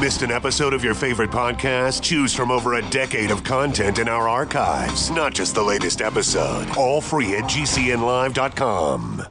Missed an episode of your favorite podcast? Choose from over a decade of content in our archives, not just the latest episode. All free at GCNlive.com.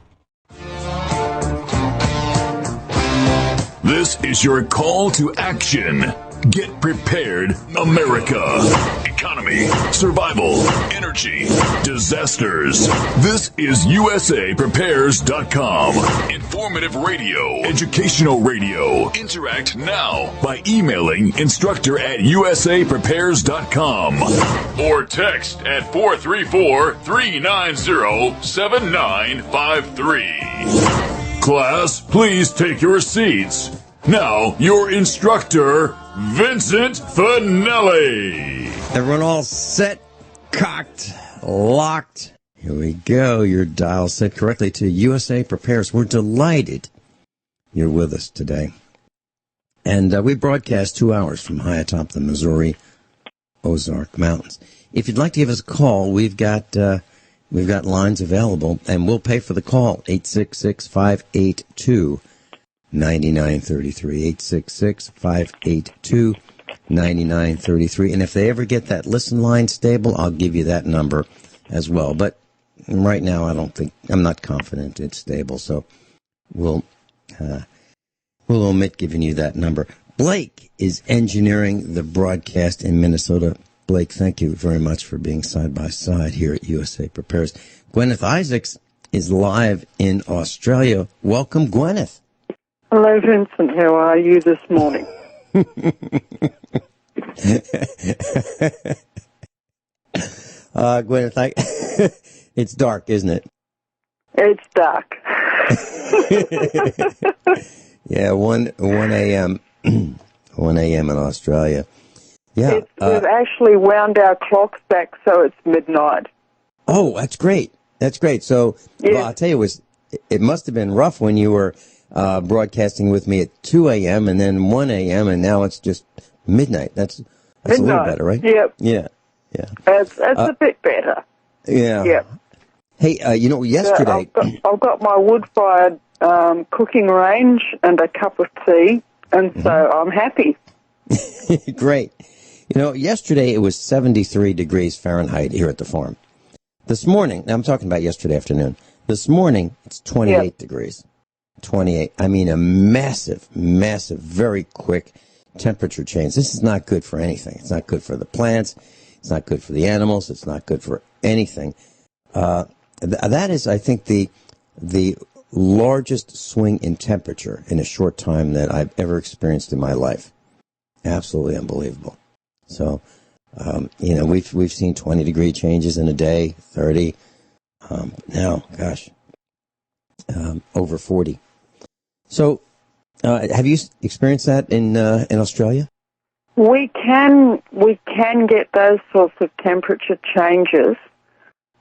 This is your call to action. Get prepared, America. Economy, survival, energy, disasters. This is USAPrepares.com. Informative radio, educational radio. Interact now by emailing instructor@USAPrepares.com or text at 434-390-7953. Class, please take your seats. Now, your instructor, Vincent Finelli. Everyone all set, cocked, locked. Here we go. Your dial set correctly to USA Prepares. We're delighted you're with us today. And we broadcast 2 hours from high atop the Missouri Ozark Mountains. If you'd like to give us a call, we've got lines available, and we'll pay for the call. 866-582-9933. 866-582-9933. And if they ever get that listen line stable, I'll give you that number as well. But right now, I'm not confident it's stable, so we'll omit giving you that number. Blake is engineering the broadcast in Minnesota. Blake, thank you very much for being side by side here at USA Prepares. Gwyneth Isaacs is live in Australia. Welcome, Gwyneth. Hello, Vincent. How are you this morning? Gwyneth, it's dark, isn't it? It's dark. Yeah, 1 a.m. 1 a.m. in Australia. Yeah, we've actually wound our clocks back so it's midnight. Oh, that's great. That's great. So, yeah. Well, I'll tell you, it must have been rough when you were broadcasting with me at 2 a.m. and then 1 a.m. and now it's just midnight. That's midnight. A little better, right? Yep. Yeah. It's a bit better. Yeah. Yep. Hey, yesterday... I've got my wood-fired cooking range and a cup of tea, and so I'm happy. Great. Yesterday it was 73 degrees Fahrenheit here at the farm. This morning, I'm talking about yesterday afternoon. This morning, it's 28 degrees. 28. I mean, a massive, very quick temperature change. This is not good for anything. It's not good for the plants. It's not good for the animals. It's not good for anything. That is, I think, the largest swing in temperature in a short time that I've ever experienced in my life. Absolutely unbelievable. So, we've seen 20-degree changes in a day, 30. Now, gosh, over 40. So, have you experienced that in Australia? We can get those sorts of temperature changes,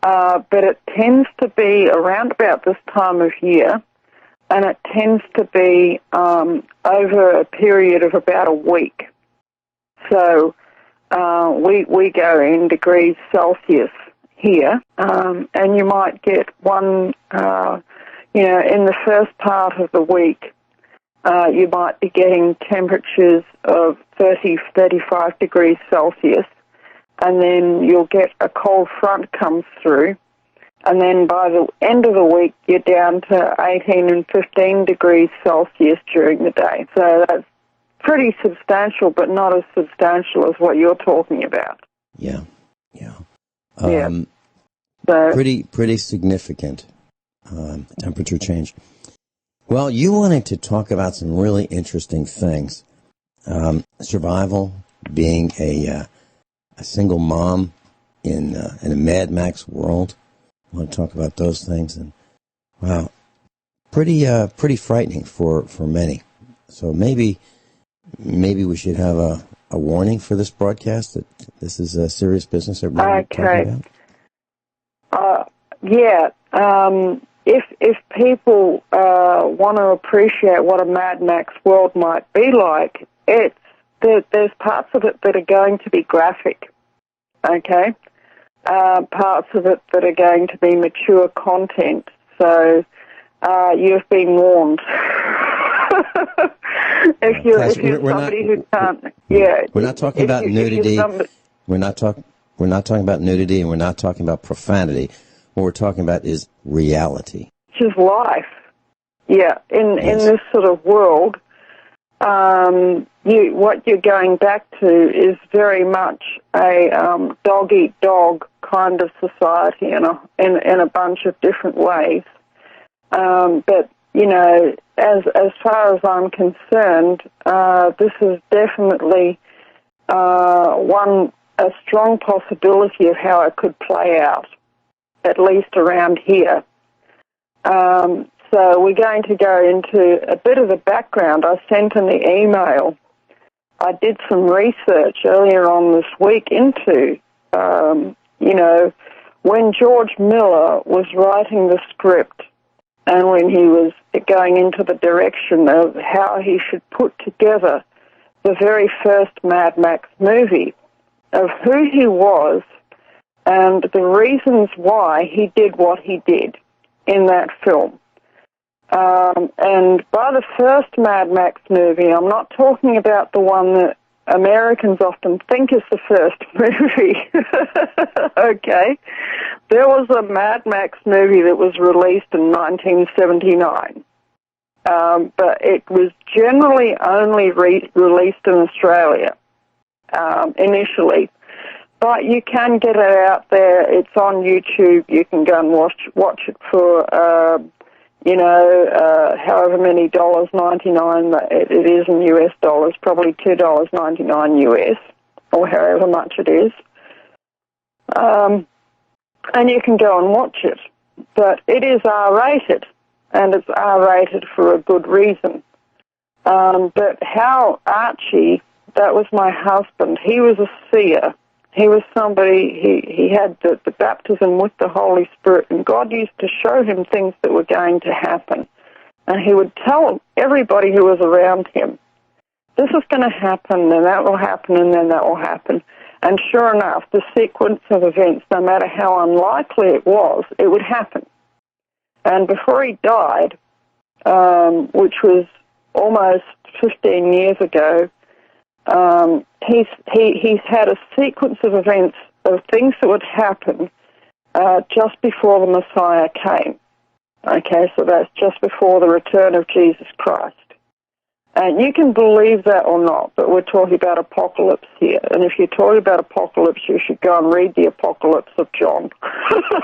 but it tends to be around about this time of year, and it tends to be over a period of about a week. So we go in degrees Celsius here, and you might get one, in the first part of the week, you might be getting temperatures of 30, 35 degrees Celsius, and then you'll get a cold front comes through, and then by the end of the week, you're down to 18 and 15 degrees Celsius during the day. So that's pretty substantial, but not as substantial as what you're talking about. Yeah. So pretty significant temperature change. Well, you wanted to talk about some really interesting things. Survival, being a single mom in a Mad Max world. I want to talk about those things, and wow, pretty frightening for many. So maybe we should have a warning for this broadcast that this is a serious business that we're talking about. If people want to appreciate what a Mad Max world might be like, there's parts of it that are going to be graphic, okay? Parts of it that are going to be mature content. So you've been warned. if you're somebody who can't, We're not talking about nudity. We're not talking about nudity, and we're not talking about profanity. What we're talking about is reality. Which is life. Yeah, in this sort of world, what you're going back to is very much a dog-eat-dog kind of society in a bunch of different ways. But, you know, as far as I'm concerned, this is definitely a strong possibility of how it could play out, at least around here. So we're going to go into a bit of the background. I sent in the email. I did some research earlier on this week into, you know, when George Miller was writing the script and when he was going into the direction of how he should put together the very first Mad Max movie, of who he was and the reasons why he did what he did in that film. And by the first Mad Max movie, I'm not talking about the one that Americans often think is the first movie. Okay. There was a Mad Max movie that was released in 1979. But it was generally only released in Australia initially. But you can get it out there. It's on YouTube. You can go and watch it for, however many dollars, 99 it is in US dollars, probably $2.99 US, or however much it is. And you can go and watch it. But it is R-rated, and it's R-rated for a good reason. But how Archie, that was my husband, he was a seer. He was somebody, he had the baptism with the Holy Spirit, and God used to show him things that were going to happen. And he would tell everybody who was around him, this is going to happen, and that will happen, and then that will happen. And sure enough, the sequence of events, no matter how unlikely it would happen. And before he died, which was almost 15 years ago, he's had a sequence of events of things that would happen just before the Messiah came. Okay, so that's just before the return of Jesus Christ. And you can believe that or not, but we're talking about apocalypse here. And if you're talking about apocalypse, you should go and read the Apocalypse of John.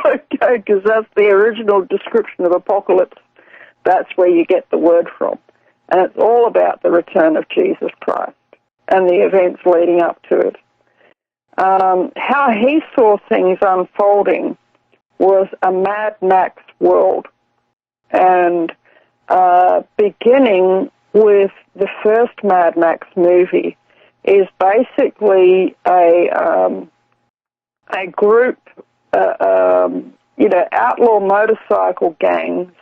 Okay, because that's the original description of apocalypse. That's where you get the word from. And it's all about the return of Jesus Christ and the events leading up to it. How he saw things unfolding was a Mad Max world. And beginning with the first Mad Max movie is basically a group, outlaw motorcycle gangs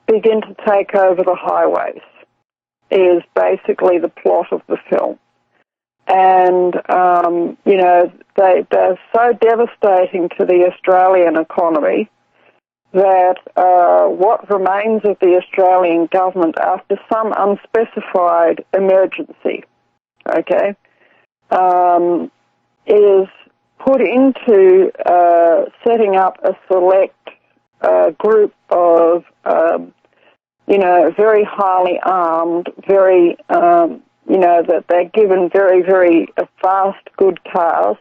begin to take over the highways, is basically the plot of the film. And, they're so devastating to the Australian economy that what remains of the Australian government after some unspecified emergency, is put into setting up a select group of, very highly armed, very, that they're given very, very fast, good cars,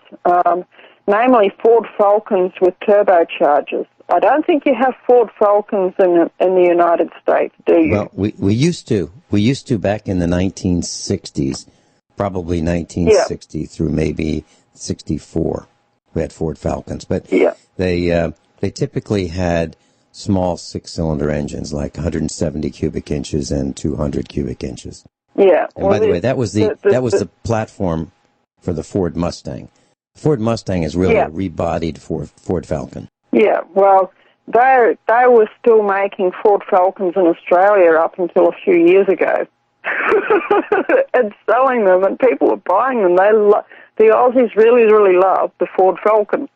namely Ford Falcons with turbochargers. I don't think you have Ford Falcons in the United States, do you? Well, we used to. We used to back in the 1960s, probably 1960 through maybe 64. We had Ford Falcons, but they typically had small six-cylinder engines, like 170 cubic inches and 200 cubic inches. Yeah. And by the way, that was the platform for the Ford Mustang. Ford Mustang is really a rebodied Ford Falcon. Yeah, well, they were still making Ford Falcons in Australia up until a few years ago and selling them, and people were buying them. The Aussies really, really love the Ford Falcon.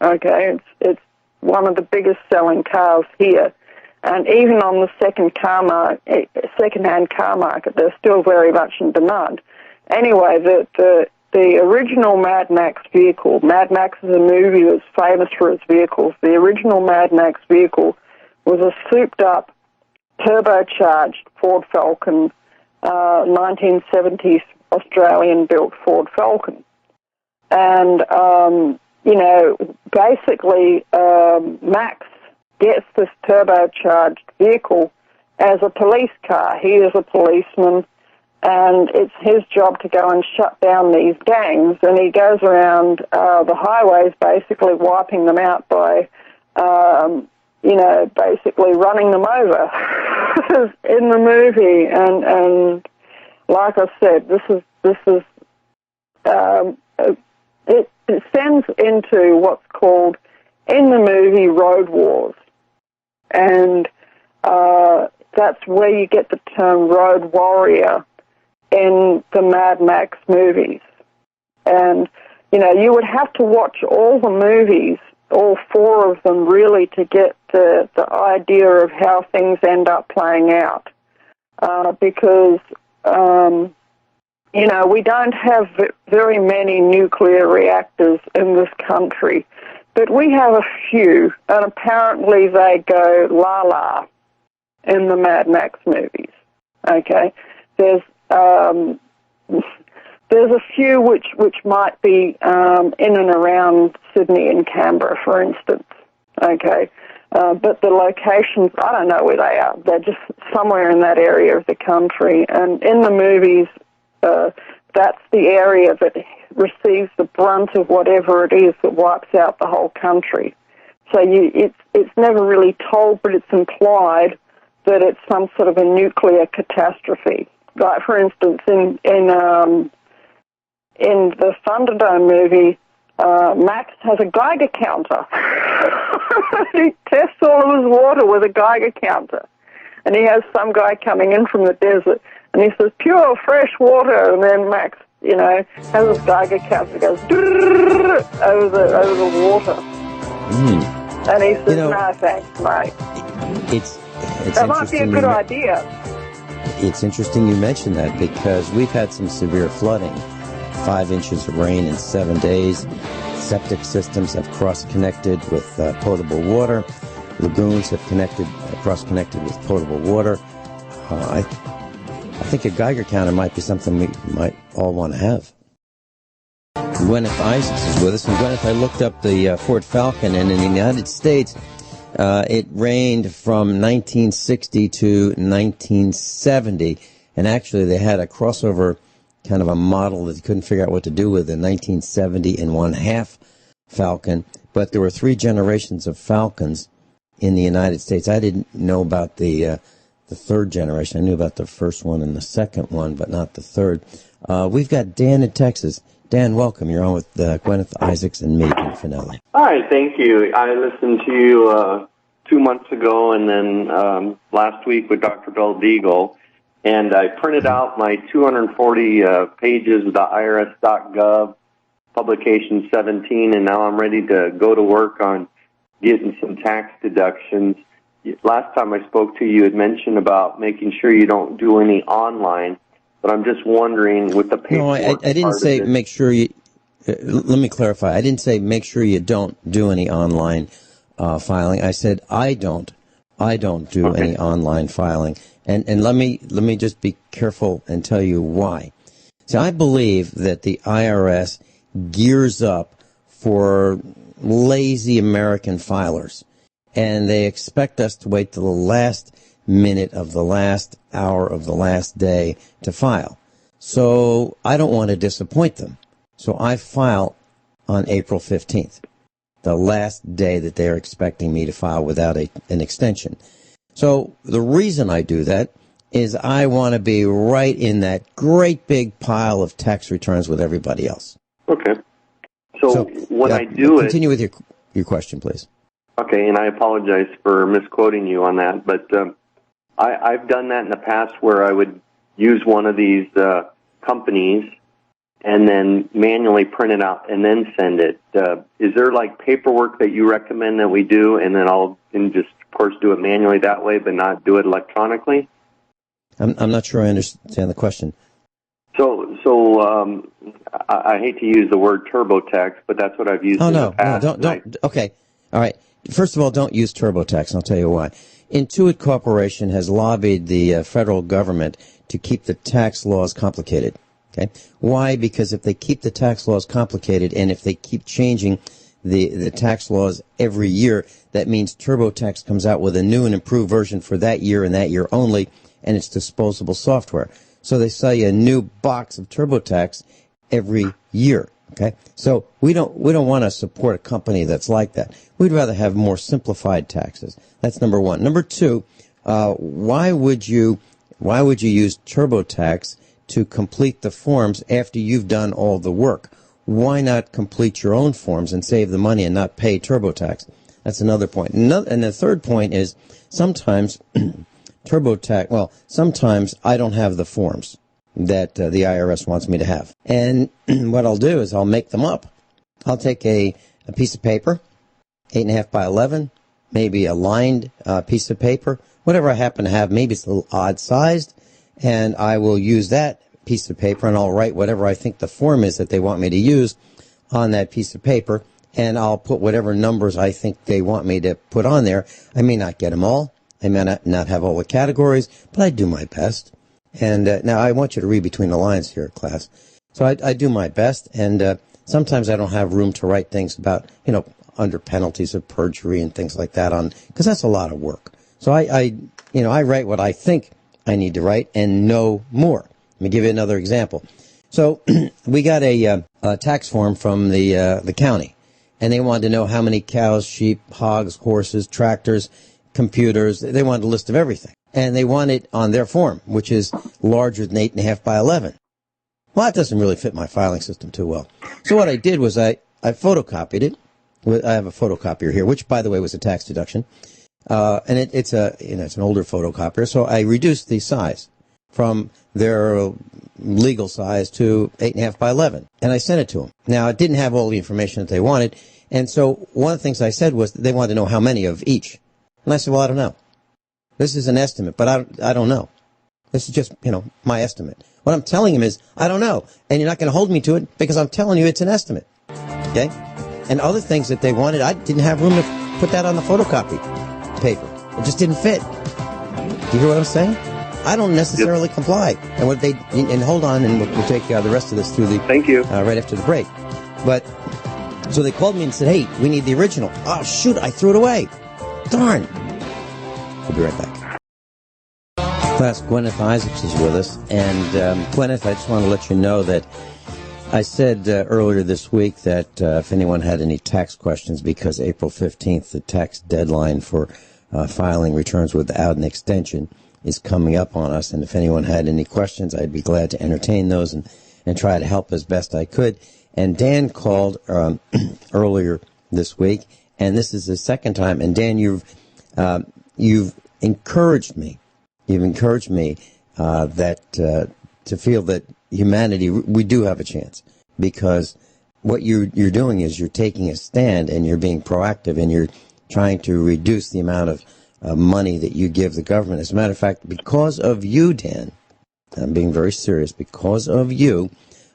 Okay, it's one of the biggest selling cars here. And even on the second-hand car market, they're still very much in demand. Anyway, the original Mad Max vehicle, Mad Max is a movie that's famous for its vehicles. The original Mad Max vehicle was a souped-up, turbocharged Ford Falcon, 1970s Australian-built Ford Falcon. And, basically, Max gets this turbocharged vehicle as a police car. He is a policeman, and it's his job to go and shut down these gangs, and he goes around the highways basically wiping them out by, basically running them over in the movie. And like I said, it descends into what's called, in the movie, road wars. And that's where you get the term road warrior in the Mad Max movies. And, you would have to watch all the movies, all four of them, really, to get the idea of how things end up playing out. Because, we don't have very many nuclear reactors in this country, but we have a few, and apparently they go la-la in the Mad Max movies, okay? There's a few which might be in and around Sydney and Canberra, for instance, okay? But the locations, I don't know where they are. They're just somewhere in that area of the country. And in the movies, that's the area that receives the brunt of whatever it is that wipes out the whole country. So it's never really told, but it's implied that it's some sort of a nuclear catastrophe. Like, for instance, in the Thunderdome movie, Max has a Geiger counter. He tests all of his water with a Geiger counter. And he has some guy coming in from the desert, and he says, pure, fresh water. And then Max, has his Geiger counter, goes over the water. And he says, no, thanks, mate. That might be a good idea. It's interesting you mention that, because we've had some severe flooding. 5 inches of rain in 7 days. Septic systems have cross-connected with potable water. Lagoons have cross-connected with potable water. I think a Geiger counter might be something we might all want to have. Guineith Isaacs is with us. And Guineith, I looked up the Ford Falcon, and in the United States, it reigned from 1960 to 1970. And actually, they had a crossover kind of a model that they couldn't figure out what to do with, the 1970 and 1/2 Falcon. But there were 3 generations of Falcons in the United States. I didn't know about the third generation. I knew about the first one and the second one, but not the third. We've got Dan in Texas. Dan, welcome. You're on with Guineith Isaacs and me, and Finelli. Hi, thank you. I listened to you 2 months ago, and then last week with Dr. Bill Deagle, and I printed out my 240 pages of the IRS.gov, publication 17, and now I'm ready to go to work on getting some tax deductions. Last time I spoke to you, you had mentioned about making sure you don't do any online, but I'm just wondering with the paperwork. No, I didn't say make sure you. Let me clarify. I didn't say make sure you don't do any online filing. I said I don't do any online filing. And let me just be careful and tell you why. See, I believe that the IRS gears up for lazy American filers, and they expect us to wait till the last minute of the last hour of the last day to file. So I don't want to disappoint them. So I file on April 15th, the last day that they're expecting me to file without an extension. So the reason I do that is I want to be right in that great big pile of tax returns with everybody else. Okay. So when I do continue with your question, please. Okay, and I apologize for misquoting you on that, but I've done that in the past where I would use one of these companies and then manually print it out and then send it. Is there like paperwork that you recommend that we do, and then I'll just, of course, do it manually that way, but not do it electronically? I'm not sure I understand the question. So I hate to use the word TurboTax, but that's what I've used in the past. No, don't. Okay, all right. First of all, don't use TurboTax, and I'll tell you why. Intuit Corporation has lobbied the federal government to keep the tax laws complicated. Okay, why? Because if they keep the tax laws complicated, and if they keep changing the tax laws every year, that means TurboTax comes out with a new and improved version for that year and that year only, and it's disposable software. So they sell you a new box of TurboTax every year. Okay, so we don't want to support a company that's like that. We'd rather have more simplified taxes. That's number one. Number two, why would you use TurboTax to complete the forms after you've done all the work? Why not complete your own forms and save the money and not pay TurboTax? That's another point. And the third point is sometimes TurboTax, sometimes I don't have the forms that the IRS wants me to have. And what I'll do is I'll make them up. I'll take a piece of paper, 8.5 by 11, maybe a lined piece of paper, whatever I happen to have. Maybe it's a little odd sized, and I will use that piece of paper, and I'll write whatever I think the form is that they want me to use on that piece of paper, and I'll put whatever numbers I think they want me to put on there. I may not get them all. I may not have all the categories, but I do my best. And now I want you to read between the lines here, class. So I do my best, and sometimes I don't have room to write things about, under penalties of perjury and things like that because that's a lot of work. So I write what I think I need to write and no more. Let me give you another example. So we got a tax form from the county, and they wanted to know how many cows, sheep, hogs, horses, tractors, computers. They wanted a list of everything. And they want it on their form, which is larger than 8.5 by 11. Well, that doesn't really fit my filing system too well. So what I did was I photocopied it. I have a photocopier here, which, by the way, was a tax deduction. And it's an older photocopier. So I reduced the size from their legal size to 8.5 by 11. And I sent it to them. Now, it didn't have all the information that they wanted. And so one of the things I said was that they wanted to know how many of each. And I said, well, I don't know. This is an estimate, but I don't know. This is just, my estimate. What I'm telling him is, I don't know. And you're not going to hold me to it because I'm telling you it's an estimate. Okay? And other things that they wanted, I didn't have room to put that on the photocopy paper. It just didn't fit. Do you hear what I'm saying? I don't necessarily comply. And hold on, and we'll take the rest of this through the... Thank you. Right after the break. But, so they called me and said, hey, we need the original. Oh, shoot, I threw it away. Darn. We'll be right back. Class, Guineith Isaacs is with us. And Guineith, I just want to let you know that I said earlier this week that if anyone had any tax questions, because April 15th, the tax deadline for filing returns without an extension is coming up on us. And if anyone had any questions, I'd be glad to entertain those and try to help as best I could. And Dan called earlier this week, and this is the second time. And Dan, you've encouraged me. You've encouraged me to feel that humanity, we do have a chance, because what you're doing is you're taking a stand and you're being proactive and you're trying to reduce the amount of money that you give the government. As a matter of fact, because of you, Dan, I'm being very serious, because of you,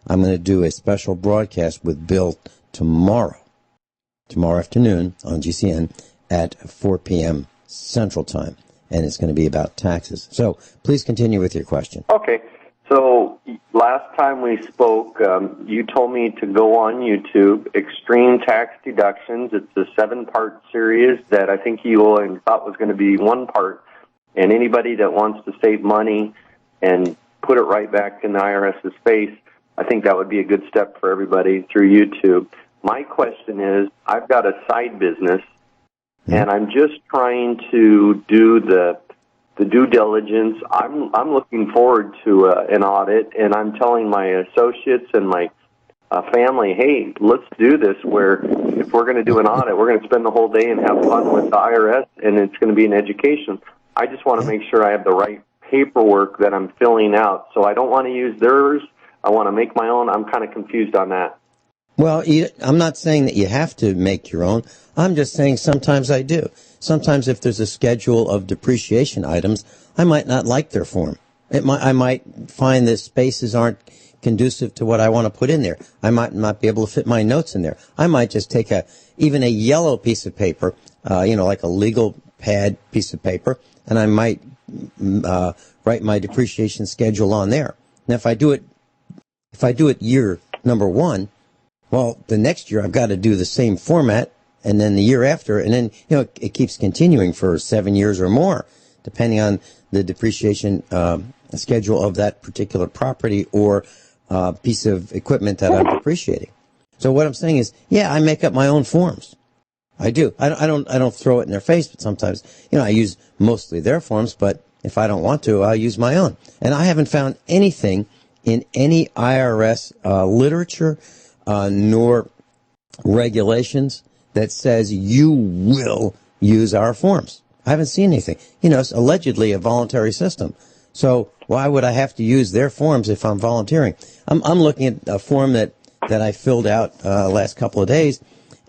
I'm going to do a special broadcast with Bill tomorrow afternoon on GCN at 4 p.m. Central Time, and it's going to be about taxes. So please continue with your question. Okay. So last time we spoke, you told me to go on YouTube, Extreme Tax Deductions. It's a 7-part series that I think you thought was going to be 1 part. And anybody that wants to save money and put it right back in the IRS's face, I think that would be a good step for everybody through YouTube. My question is, I've got a side business, and I'm just trying to do the due diligence. I'm looking forward to an audit, and I'm telling my associates and my family, hey, let's do this, where if we're going to do an audit, we're going to spend the whole day and have fun with the IRS, and it's going to be an education. I just want to make sure I have the right paperwork that I'm filling out. So I don't want to use theirs. I want to make my own? I'm kind of confused on that. Well, I'm not saying that you have to make your own. I'm just saying sometimes I do. Sometimes if there's a schedule of depreciation items, I might not like their form. I might find that spaces aren't conducive to what I want to put in there. I might not be able to fit my notes in there. I might just take even a yellow piece of paper, like a legal pad piece of paper, and I might write my depreciation schedule on there. Now, if I do it year number 1, well, the next year I've got to do the same format, and then the year after, and then, it keeps continuing for 7 years or more, depending on the depreciation schedule of that particular property or piece of equipment that I'm depreciating. So what I'm saying is, yeah, I make up my own forms. I do. I don't throw it in their face, but sometimes, I use mostly their forms, but if I don't want to, I'll use my own. And I haven't found anything in any IRS literature nor regulations that says you will use our forms. I haven't seen anything. It's allegedly a voluntary system. So why would I have to use their forms if I'm volunteering? I'm looking at a form that I filled out last couple of days,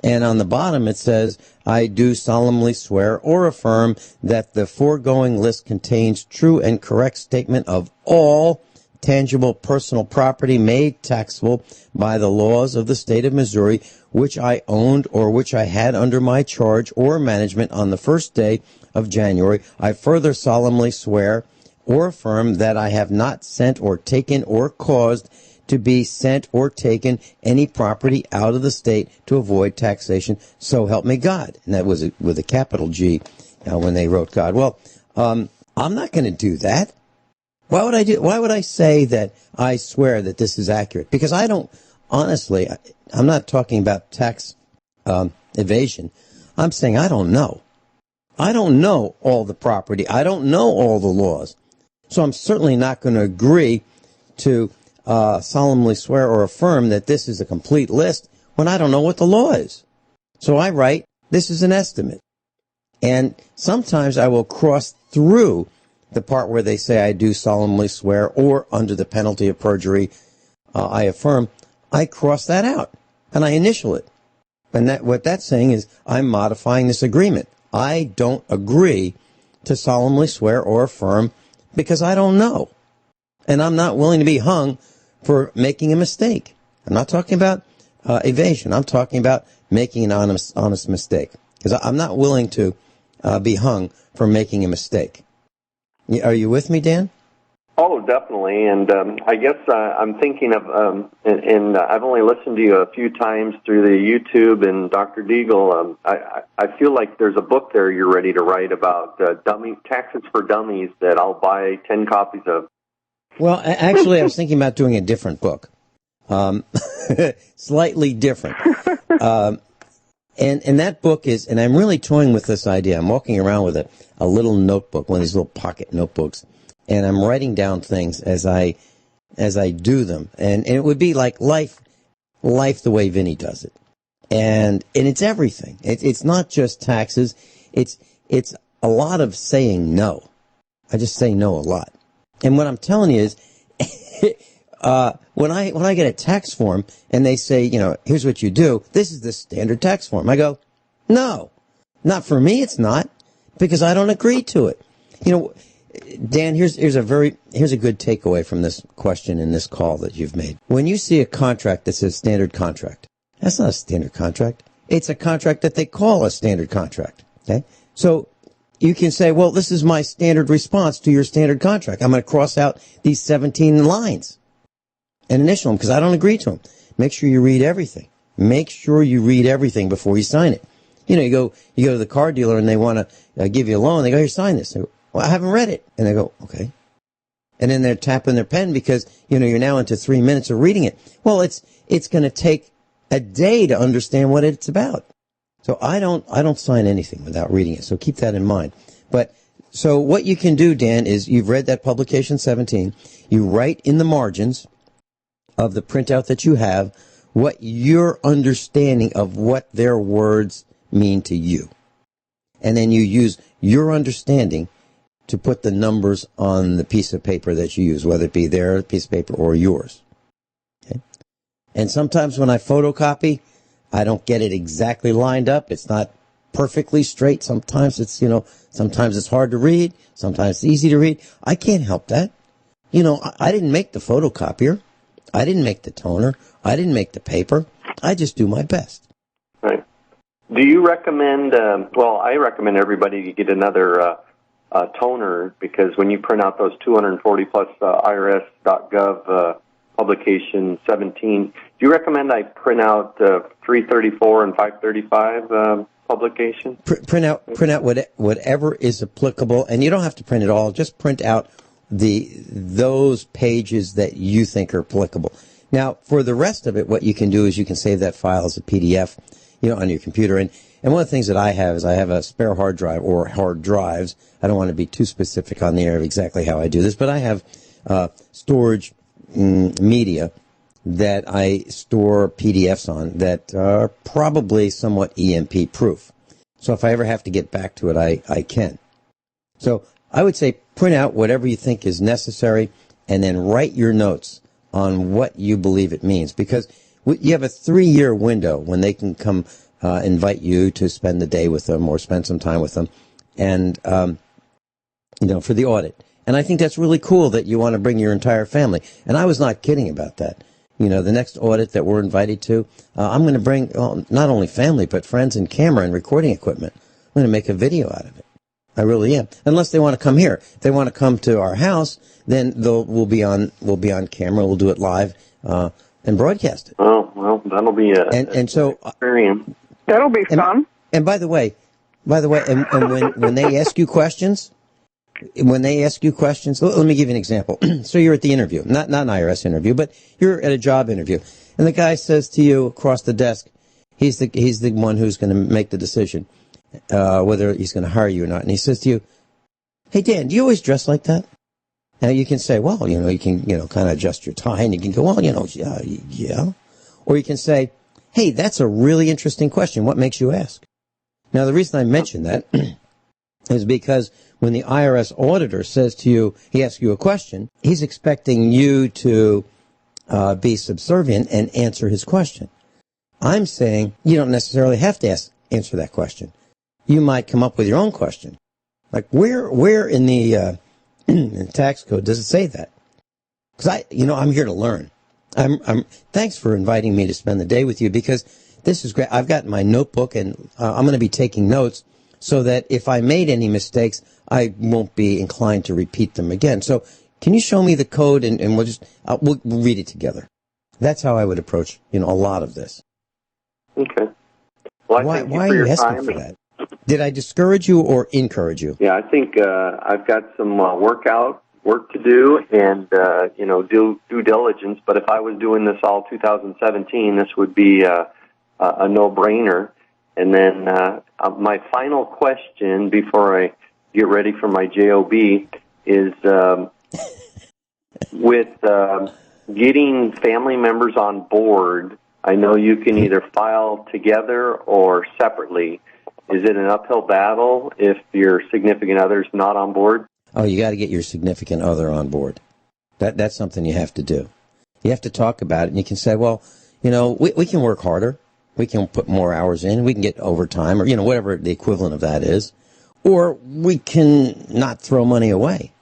and on the bottom it says, I do solemnly swear or affirm that the foregoing list contains true and correct statement of all tangible personal property made taxable by the laws of the state of Missouri, which I owned or which I had under my charge or management on the first day of January. I further solemnly swear or affirm that I have not sent or taken or caused to be sent or taken any property out of the state to avoid taxation. So help me God. And that was with a capital G when they wrote God. Well, I'm not going to do that. Why would I say that I swear that this is accurate? Because I don't, honestly, I'm not talking about tax evasion. I'm saying I don't know. I don't know all the property. I don't know all the laws. So I'm certainly not going to agree to solemnly swear or affirm that this is a complete list when I don't know what the law is. So I write, this is an estimate. And sometimes I will cross through the part where they say I do solemnly swear or under the penalty of perjury, I affirm. I cross that out and I initial it. And what that's saying is I'm modifying this agreement. I don't agree to solemnly swear or affirm because I don't know. And I'm not willing to be hung for making a mistake. I'm not talking about evasion. I'm talking about making an honest mistake. Because I'm not willing to be hung for making a mistake. Are you with me, Dan? Oh, definitely. And I guess I'm thinking of, and I've only listened to you a few times through the YouTube and Dr. Deagle. I feel like there's a book there you're ready to write about taxes for dummies that I'll buy 10 copies of. Well, actually, I was thinking about doing a different book. Slightly different. And that book is, and I'm really toying with this idea. I'm walking around with a little notebook, one of these little pocket notebooks, and I'm writing down things as I do them. And it would be like life the way Vinny does it. And it's everything. It's not just taxes. It's a lot of saying no. I just say no a lot. And what I'm telling you is, when I get a tax form and they say, here's what you do, this is the standard tax form. I go, no, not for me. It's not, because I don't agree to it. Dan, here's a good takeaway from this question in this call that you've made. When you see a contract that says standard contract, that's not a standard contract. It's a contract that they call a standard contract. Okay. So you can say, well, this is my standard response to your standard contract. I'm going to cross out these 17 lines and initial them because I don't agree to them. Make sure you read everything. Make sure you read everything before you sign it. You go to the car dealer and they want to give you a loan. They go, here, sign this. They go, well, I haven't read it. And they go, okay. And then they're tapping their pen because, you're now into 3 minutes of reading it. Well, it's going to take a day to understand what it's about. So I don't sign anything without reading it. So keep that in mind. But so what you can do, Dan, is you've read that publication 17. You write in the margins of the printout that you have what your understanding of what their words mean to you. And then you use your understanding to put the numbers on the piece of paper that you use, whether it be their piece of paper or yours. And sometimes when I photocopy, I don't get it exactly lined up. It's not perfectly straight. Sometimes it's, sometimes it's hard to read. Sometimes it's easy to read. I can't help that. I didn't make the photocopier. I didn't make the toner. I didn't make the paper. I just do my best. Right. Do you recommend, I recommend everybody get another toner, because when you print out those 240 plus IRS.gov publication 17, do you recommend I print out 334 and 535 publication? Print out whatever is applicable, and you don't have to print it all. Just print out those pages that you think are applicable. Now, for the rest of it, what you can do is you can save that file as a PDF, on your computer. And one of the things that I have is I have a spare hard drive or hard drives. I don't want to be too specific on the air of exactly how I do this, but I have storage media that I store PDFs on that are probably somewhat EMP proof. So if I ever have to get back to it, I can. So I would say print out whatever you think is necessary and then write your notes on what you believe it means, because you have a 3-year window when they can come invite you to spend the day with them or spend some time with them, and for the audit. And I think that's really cool that you want to bring your entire family. And I was not kidding about that. The next audit that we're invited to, I'm going to bring not only family but friends and camera and recording equipment. I'm going to make a video out of it. I really am. Unless they want to come here. If they want to come to our house, then we'll be on camera. We'll do it live and broadcast it. Oh, well, that'll be an experience. That'll be fun. And by the way, and when they ask you questions, let me give you an example. So you're at the interview, not an IRS interview, but you're at a job interview, and the guy says to you across the desk, he's the one who's going to make the decision whether he's going to hire you or not, and he says to you, "Hey Dan, do you always dress like that?" Now you can say, "Well, you can kind of adjust your tie," and you can go, "Well, yeah," or you can say, "Hey, that's a really interesting question. What makes you ask?" Now the reason I mention that is because when the IRS auditor says to you, he asks you a question, he's expecting you to be subservient and answer his question. I'm saying you don't necessarily have to answer that question. You might come up with your own question. Like where in the in tax code does it say that? Because I'm here to learn. Thanks for inviting me to spend the day with you, because this is great. I've got my notebook and I'm going to be taking notes so that if I made any mistakes, I won't be inclined to repeat them again. So can you show me the code and we'll read it together? That's how I would approach, a lot of this. Okay. Well, why are you asking for that? Did I discourage you or encourage you? Yeah, I think I've got some work to do and, due diligence. But if I was doing this all 2017, this would be a no-brainer. And then my final question before I get ready for my JOB is with getting family members on board, I know you can either file together or separately. Is it an uphill battle if your significant other's not on board? Oh, you got to get your significant other on board. That's something you have to do. You have to talk about it, and you can say, well, we can work harder. We can put more hours in. We can get overtime or, whatever the equivalent of that is. Or we can not throw money away.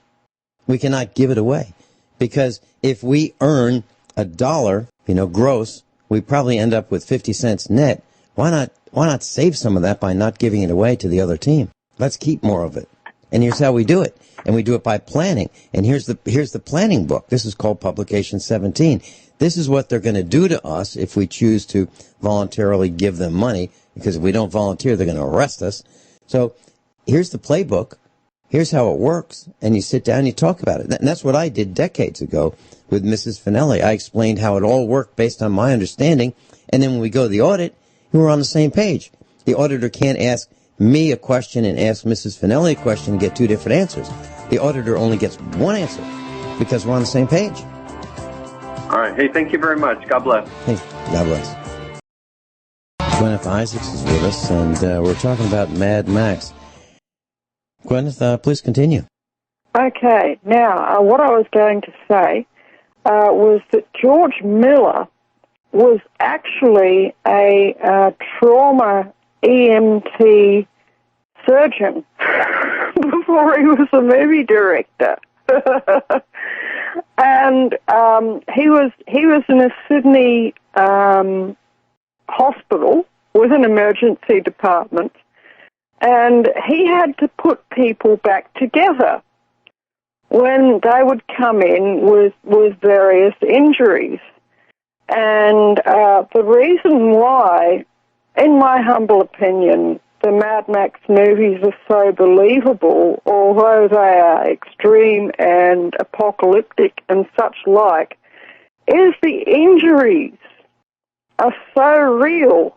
We cannot give it away. Because if we earn $1, gross, we probably end up with 50 cents net. Why not save some of that by not giving it away to the other team? Let's keep more of it. And here's how we do it. And we do it by planning. And here's the planning book. This is called Publication 17. This is what they're going to do to us if we choose to voluntarily give them money, because if we don't volunteer, they're going to arrest us. So here's the playbook. Here's how it works. And you sit down and you talk about it. And that's what I did decades ago with Mrs. Finelli. I explained how it all worked based on my understanding. And then when we go to the audit, we were on the same page. The auditor can't ask me a question and ask Mrs. Finelli a question and get two different answers. The auditor only gets one answer because we're on the same page. All right. Hey, thank you very much. God bless. Hey, God bless. Guineith Isaacs is with us, and we're talking about Mad Max. Guineith, please continue. Okay. Now, what I was going to say was that George Miller was actually a trauma EMT surgeon before he was a movie director. And he was in a Sydney hospital with an emergency department, and he had to put people back together when they would come in with various injuries. And the reason why, in my humble opinion, the Mad Max movies are so believable, although they are extreme and apocalyptic and such like, is the injuries are so real.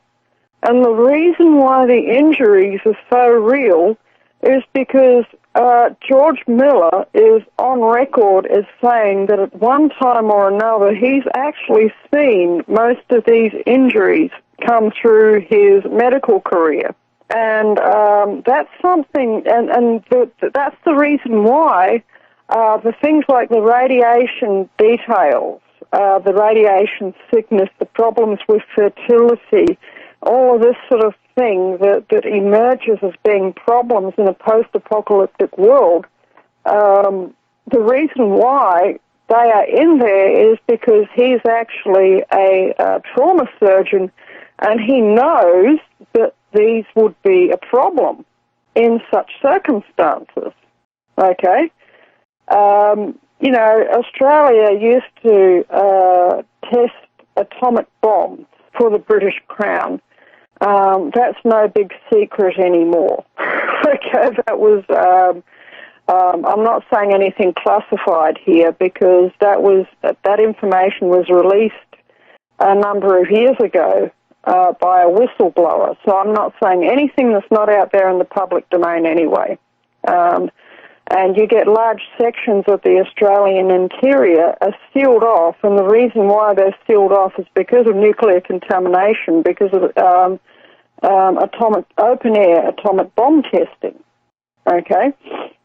And the reason why the injuries are so real is because George Miller is on record as saying that at one time or another he's actually seen most of these injuries come through his medical career. And that's something, and that's the reason why the things like the radiation details, the radiation sickness, the problems with fertility, all of this sort of thing that emerges as being problems in a post-apocalyptic world, the reason why they are in there is because he's actually a trauma surgeon, and he knows that these would be a problem in such circumstances. Okay? You know, Australia used to test atomic bombs for the British Crown. That's no big secret anymore. Okay, that was, I'm not saying anything classified here because that information was released a number of years ago by a whistleblower. So I'm not saying anything that's not out there in the public domain anyway. And you get large sections of the Australian interior are sealed off, and the reason why they're sealed off is because of nuclear contamination, because of open-air atomic bomb testing. Okay?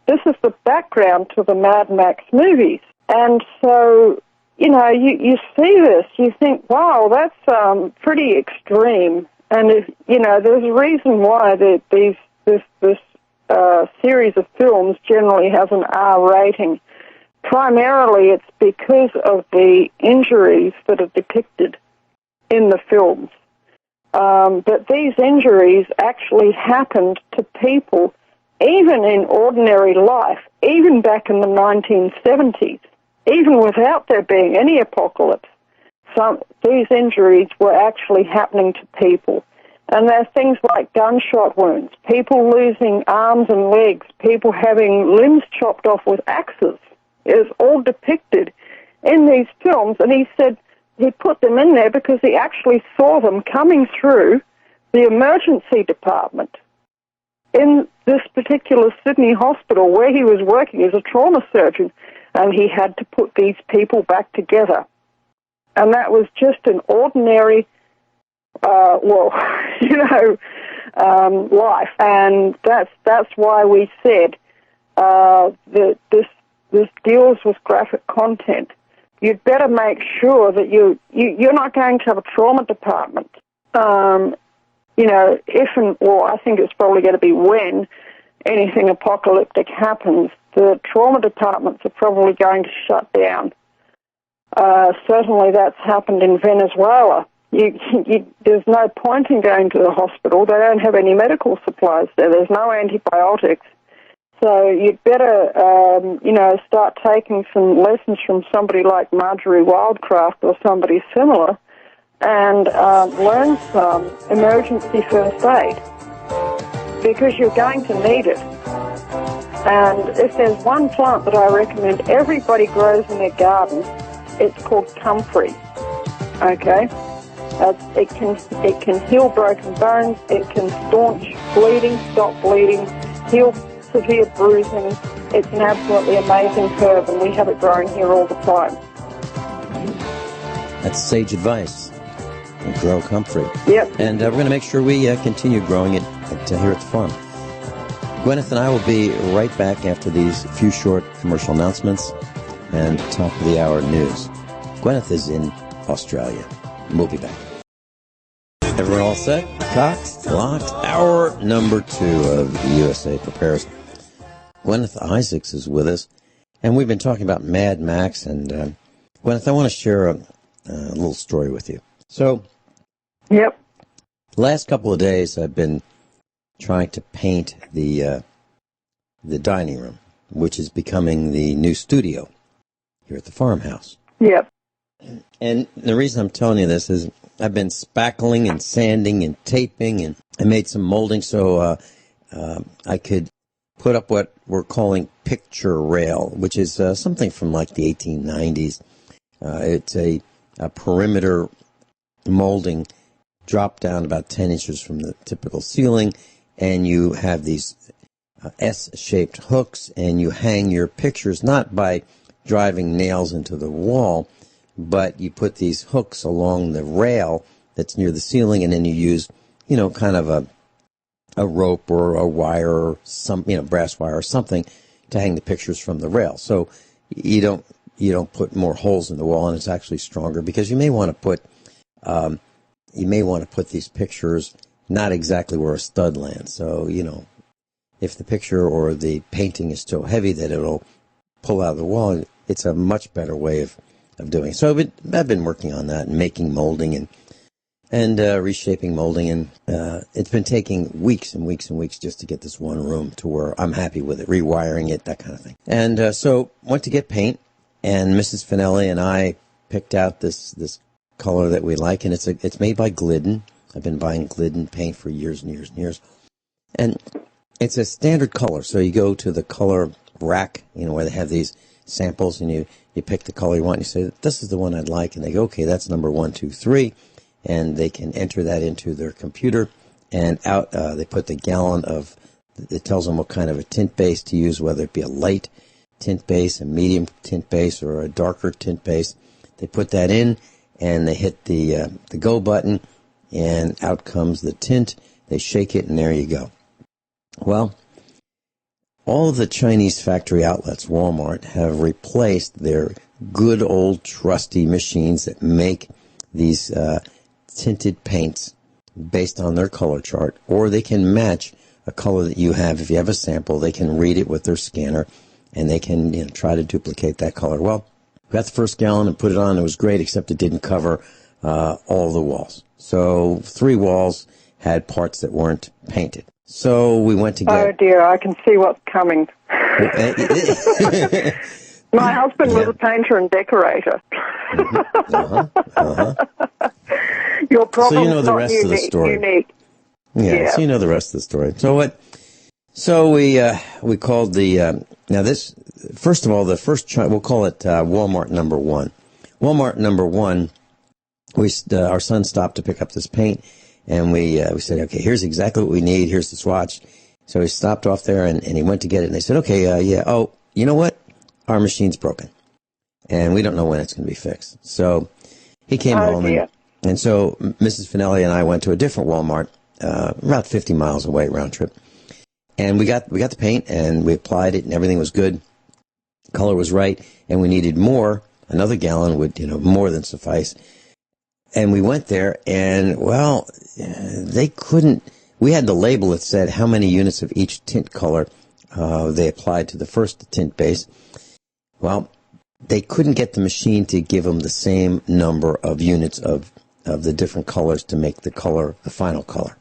This is the background to the Mad Max movies. And so, you know, you see this, you think, wow, that's pretty extreme. And, you know, there's a reason why this series of films generally has an R rating. Primarily, it's because of the injuries that are depicted in the films. But these injuries actually happened to people even in ordinary life, even back in the 1970s, even without there being any apocalypse. These injuries were actually happening to people. And there are things like gunshot wounds, people losing arms and legs, people having limbs chopped off with axes. It's all depicted in these films. And he said he put them in there because he actually saw them coming through the emergency department in this particular Sydney hospital where he was working as a trauma surgeon. And he had to put these people back together. And that was just an ordinary life, and that's why we said that this deals with graphic content. You'd better make sure that you're not going to have a trauma department. You know, I think it's probably going to be when anything apocalyptic happens, the trauma departments are probably going to shut down. Certainly, that's happened in Venezuela. There's no point in going to the hospital. They don't have any medical supplies there. There's no antibiotics. So you'd better, start taking some lessons from somebody like Marjorie Wildcraft or somebody similar and learn some emergency first aid because you're going to need it. And if there's one plant that I recommend everybody grows in their garden, it's called comfrey. Okay? It can heal broken bones, it can staunch bleeding, stop bleeding, heal severe bruising. It's an absolutely amazing herb, and we have it growing here all the time. That's sage advice. Grow comfrey. Yep. And we're going to make sure we continue growing it here at the farm. Guineith and I will be right back after these few short commercial announcements and top of the hour news. Guineith is in Australia. We'll be back. Everyone all set? Cocked? Locked? Hour number 2 of USA Prepares. Guineith Isaacs is with us, and we've been talking about Mad Max. And Guineith, I want to share a little story with you. So, Yep. last couple of days I've been trying to paint the dining room, which is becoming the new studio here at the farmhouse. Yep. And the reason I'm telling you this is I've been spackling and sanding and taping, and I made some molding so I could put up what we're calling picture rail, which is something from like the 1890s. It's a perimeter molding dropped down about 10 inches from the typical ceiling, and you have these S-shaped hooks, and you hang your pictures not by driving nails into the wall, but you put these hooks along the rail that's near the ceiling, and then you use, kind of a rope or a wire or some, brass wire or something to hang the pictures from the rail. So you don't put more holes in the wall, and it's actually stronger, because you may want to put these pictures not exactly where a stud lands. So, if the picture or the painting is so heavy that it'll pull out of the wall, it's a much better way of doing it. So I've been working on that and making molding and reshaping molding, and it's been taking weeks and weeks and weeks just to get this one room to where I'm happy with it, rewiring it, that kind of thing. And so went to get paint, and Mrs. Finelli and I picked out this color that we like, and it's made by Glidden. I've been buying Glidden paint for years and years and years. And it's a standard color, so you go to the color rack, where they have these samples, and you pick the color you want, and you say, this is the one I'd like, and they go, okay, that's number 1, 2, 3, and they can enter that into their computer, and out they put the gallon of, it tells them what kind of a tint base to use, whether it be a light tint base, a medium tint base, or a darker tint base. They put that in, and they hit the go button, and out comes the tint. They shake it, and there you go. Well, all of the Chinese factory outlets, Walmart, have replaced their good old trusty machines that make these tinted paints based on their color chart, or they can match a color that you have. If you have a sample, they can read it with their scanner, and they can try to duplicate that color. Well, we got the first gallon and put it on. It was great, except it didn't cover all the walls. So 3 walls had parts that weren't painted. So we went to get... Oh, dear, I can see what's coming. My husband was a painter and decorator. Your problem is not unique. Yeah, so you know the rest of the story. So what? So we called the... now this, first of all, the first... we'll call it Walmart number 1. Walmart number 1, our son stopped to pick up this paint, and we said, okay, here's exactly what we need. Here's the swatch. So he stopped off there, and he went to get it. And they said, okay, yeah. Oh, you know what? Our machine's broken, and we don't know when it's going to be fixed. So he came home, and so Mrs. Finelli and I went to a different Walmart, about 50 miles away, round trip. And we got the paint, and we applied it, and everything was good. Color was right, and we needed more. Another gallon would, more than suffice. And we went there, and, well, they couldn't... We had the label that said how many units of each tint color they applied to the first tint base. Well, they couldn't get the machine to give them the same number of units of the different colors to make the final color.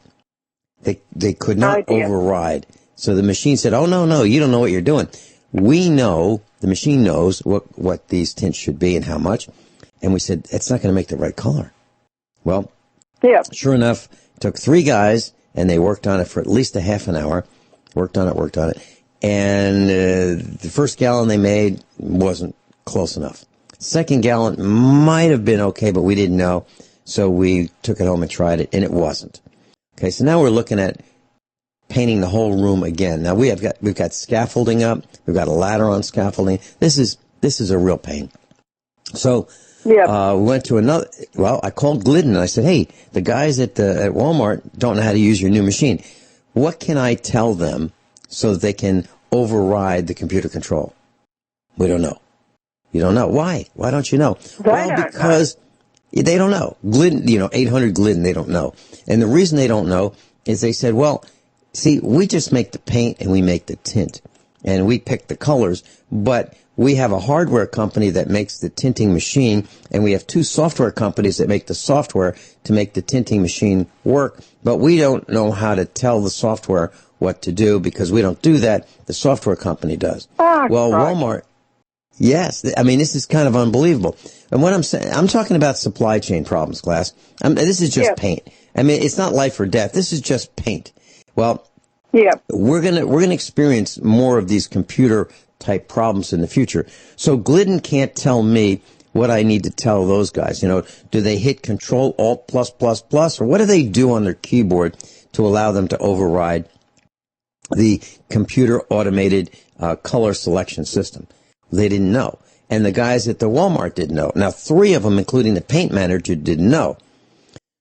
They could not override. So the machine said, oh, no, you don't know what you're doing. We know, the machine knows what these tints should be and how much. And we said, it's not going to make the right color. Well, sure enough, took 3 guys, and they worked on it for at least a half an hour. Worked on it. And the first gallon they made wasn't close enough. Second gallon might have been okay, but we didn't know. So we took it home and tried it, and it wasn't. Okay, so now we're looking at painting the whole room again. Now we've got scaffolding up. We've got a ladder on scaffolding. This is a real pain. So we went to another. Well, I called Glidden and I said, "Hey, the guys at Walmart don't know how to use your new machine. What can I tell them so that they can override the computer control?" We don't know. You don't know. Why? Why don't you know? Well, because They don't know. Glidden, 800 Glidden, they don't know. And the reason they don't know is they said, well, see, we just make the paint and we make the tint. And we pick the colors, but we have a hardware company that makes the tinting machine, and we have 2 software companies that make the software to make the tinting machine work, but we don't know how to tell the software what to do because we don't do that. The software company does. Oh, well, right. Walmart, yes, I mean, this is kind of unbelievable. And what I'm saying, I'm talking about supply chain problems, class. This is just paint. I mean, it's not life or death. This is just paint. Well, we're gonna experience more of these computer type problems in the future. So Glidden can't tell me what I need to tell those guys. Do they hit Control Alt plus plus plus, or what do they do on their keyboard to allow them to override the computer automated color selection system? They didn't know, and the guys at the Walmart didn't know. Now 3 of them, including the paint manager, didn't know.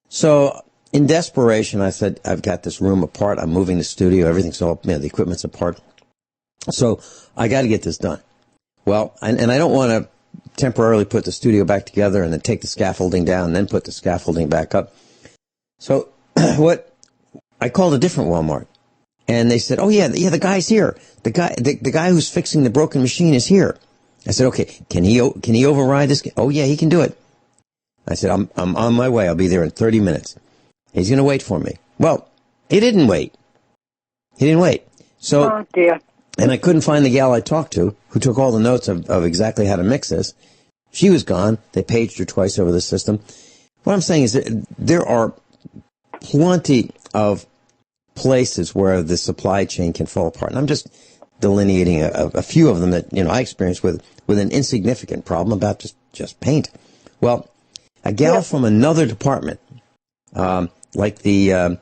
So in desperation, I said, I've got this room apart. I'm moving the studio. Everything's all, the equipment's apart. So I got to get this done. Well, and I don't want to temporarily put the studio back together and then take the scaffolding down and then put the scaffolding back up. So I called a different Walmart, and they said, oh yeah, the guy's here. The guy who's fixing the broken machine is here. I said, okay, can he override this? Oh yeah, he can do it. I said, I'm on my way. I'll be there in 30 minutes. He's going to wait for me. Well, he didn't wait. So, oh dear. And I couldn't find the gal I talked to who took all the notes of exactly how to mix this. She was gone. They paged her twice over the system. What I'm saying is that there are plenty of places where the supply chain can fall apart. And I'm just delineating a few of them that, I experienced with an insignificant problem about just paint. Well, a gal from another department, like the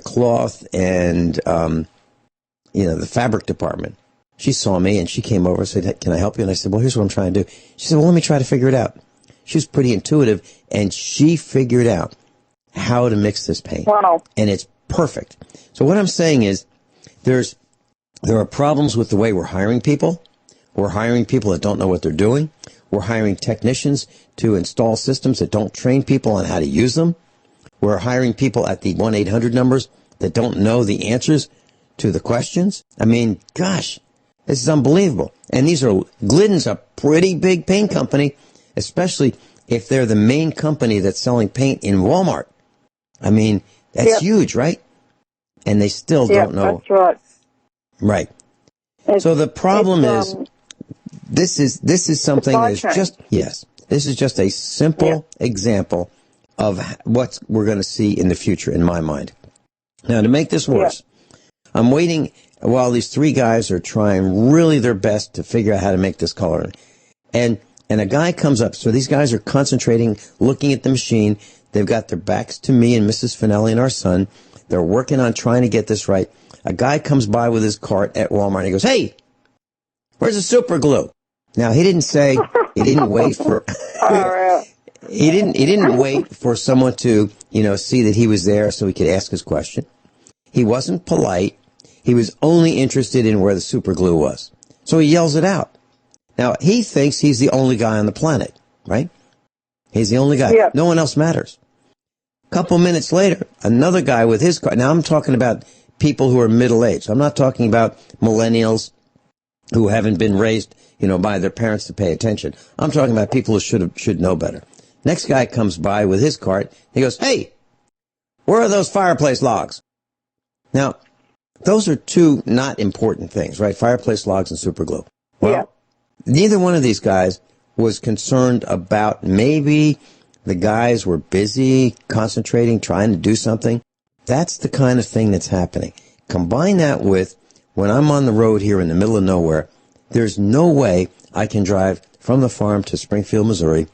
cloth and, the fabric department. She saw me and she came over and said, can I help you? And I said, well, here's what I'm trying to do. She said, well, let me try to figure it out. She was pretty intuitive and she figured out how to mix this paint. Wow. And it's perfect. So what I'm saying is there are problems with the way we're hiring people. We're hiring people that don't know what they're doing. We're hiring technicians to install systems that don't train people on how to use them. We're hiring people at the 1-800 numbers that don't know the answers to the questions. I mean, gosh, this is unbelievable. And Glidden's a pretty big paint company, especially if they're the main company that's selling paint in Walmart. I mean, that's huge, right? And they still don't know. That's right. Right. So the problem is, this is something that's this is just a simple example of what we're going to see in the future, in my mind. Now, to make this worse, I'm waiting while these 3 guys are trying really their best to figure out how to make this color. And a guy comes up. So these guys are concentrating, looking at the machine. They've got their backs to me and Mrs. Finelli and our son. They're working on trying to get this right. A guy comes by with his cart at Walmart and he goes, hey, where's the super glue? Now, he didn't say, he didn't wait for, he didn't wait for someone to, see that he was there so he could ask his question. He wasn't polite. He was only interested in where the super glue was. So he yells it out. Now, he thinks he's the only guy on the planet, right? He's the only guy. No one else matters. A couple minutes later, another guy with his car. Now, I'm talking about people who are middle-aged. I'm not talking about millennials who haven't been raised, by their parents to pay attention. I'm talking about people who should know better. Next guy comes by with his cart. He goes, hey, where are those fireplace logs? Now, those are 2 not important things, right? Fireplace logs and super glue. Well, neither one of these guys was concerned about maybe the guys were busy, concentrating, trying to do something. That's the kind of thing that's happening. Combine that with when I'm on the road here in the middle of nowhere, there's no way I can drive from the farm to Springfield, Missouri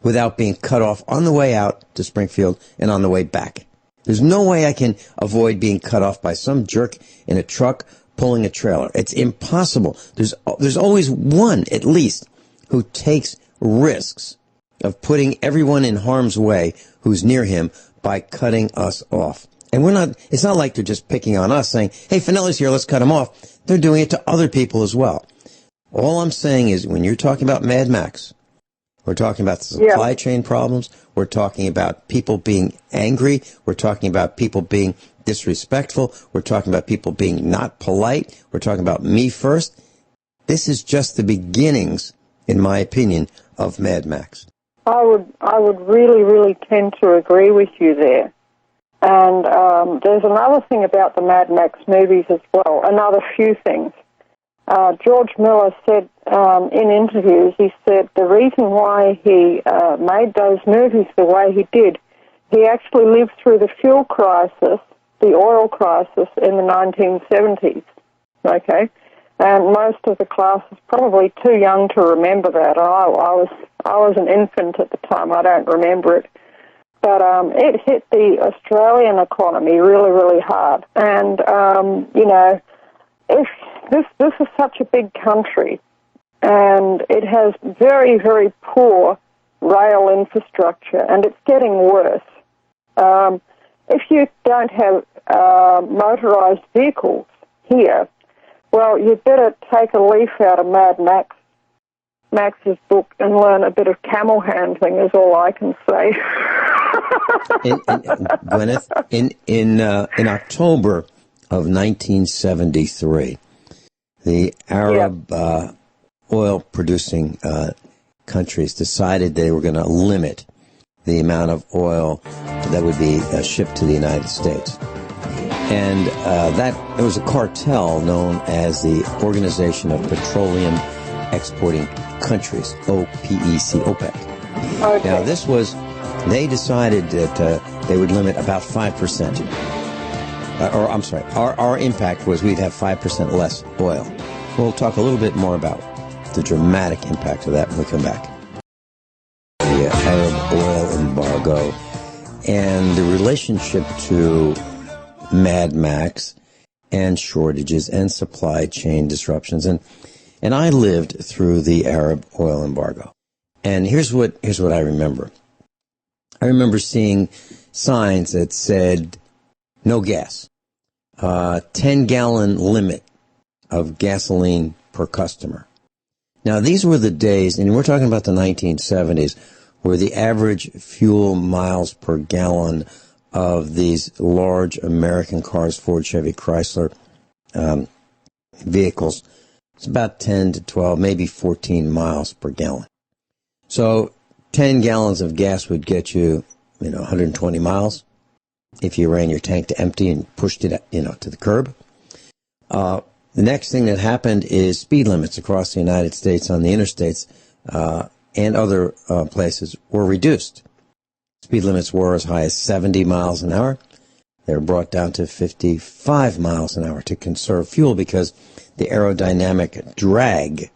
without being cut off on the way out to Springfield and on the way back. There's no way I can avoid being cut off by some jerk in a truck pulling a trailer. It's impossible. There's always one, at least, who takes risks of putting everyone in harm's way who's near him by cutting us off. And it's not like they're just picking on us saying, hey, Finelli's here, let's cut him off. They're doing it to other people as well. All I'm saying is when you're talking about Mad Max, We're talking about the supply chain problems. We're talking about people being angry. We're talking about people being disrespectful. We're talking about people being not polite. We're talking about me first. This is just the beginnings, in my opinion, of Mad Max. I would really, really tend to agree with you there. And there's another thing about the Mad Max movies as well, another few things. George Miller said in interviews, he said the reason why he made those movies the way he did, he actually lived through the fuel crisis, the oil crisis in the 1970s, okay? And most of the class was probably too young to remember that. I was an infant at the time. I don't remember it. But it hit the Australian economy really, really hard. And, you know, if this is such a big country, and it has very, very poor rail infrastructure, and it's getting worse. If you don't have motorised vehicles here, well, you'd better take a leaf out of Max's book and learn a bit of camel handling is all I can say. Guineith, in October of 1973, the Arab oil-producing countries decided they were going to limit the amount of oil that would be shipped to the United States. And there was a cartel known as the Organization of Petroleum Exporting Countries, OPEC. Okay. Now, they decided that they would limit about 5%. Our impact was we'd have 5% less oil. We'll talk a little bit more about the dramatic impact of that when we come back. The Arab oil embargo and the relationship to Mad Max and shortages and supply chain disruptions. And I lived through the Arab oil embargo. And here's what I remember. I remember seeing signs that said no gas, 10-gallon limit of gasoline per customer. Now, these were the days, and we're talking about the 1970s, where the average fuel miles per gallon of these large American cars, Ford, Chevy, Chrysler vehicles, it's about 10 to 12, maybe 14 miles per gallon. So 10 gallons of gas would get you, 120 miles if you ran your tank to empty and pushed it, to the curb. The next thing that happened is speed limits across the United States on the interstates and other places were reduced. Speed limits were as high as 70 miles an hour. They were brought down to 55 miles an hour to conserve fuel because the aerodynamic drag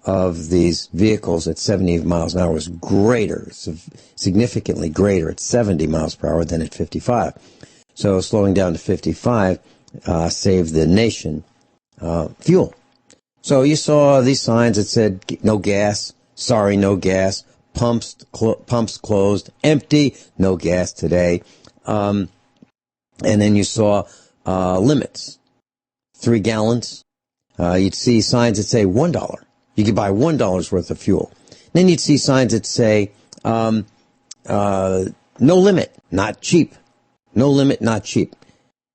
of these vehicles at 70 miles an hour was greater, significantly greater at 70 miles per hour than at 55. So slowing down to 55 saved the nation fuel. So you saw these signs that said no gas, sorry, no gas, pumps closed, empty, no gas today. And then you saw limits, 3 gallons. You'd see signs that say $1. You could buy $1 worth of fuel. Then you'd see signs that say no limit, not cheap. No limit, not cheap.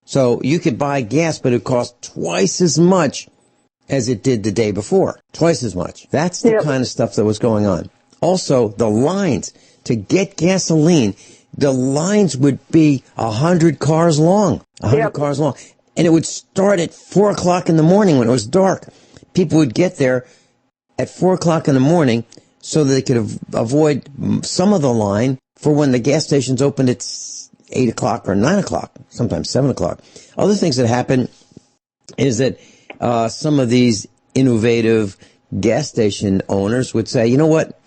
So you could buy gas, but it cost twice as much as it did the day before. Twice as much. That's the kind of stuff that was going on. Also, the lines to get gasoline, the lines would be 100 cars long. 100 cars long. And it would start at 4 o'clock in the morning when it was dark. People would get there at 4 o'clock in the morning so that they could avoid some of the line for when the gas stations opened at 8 o'clock or 9 o'clock, sometimes 7 o'clock. Other things that happen is that some of these innovative gas station owners would say, you know what,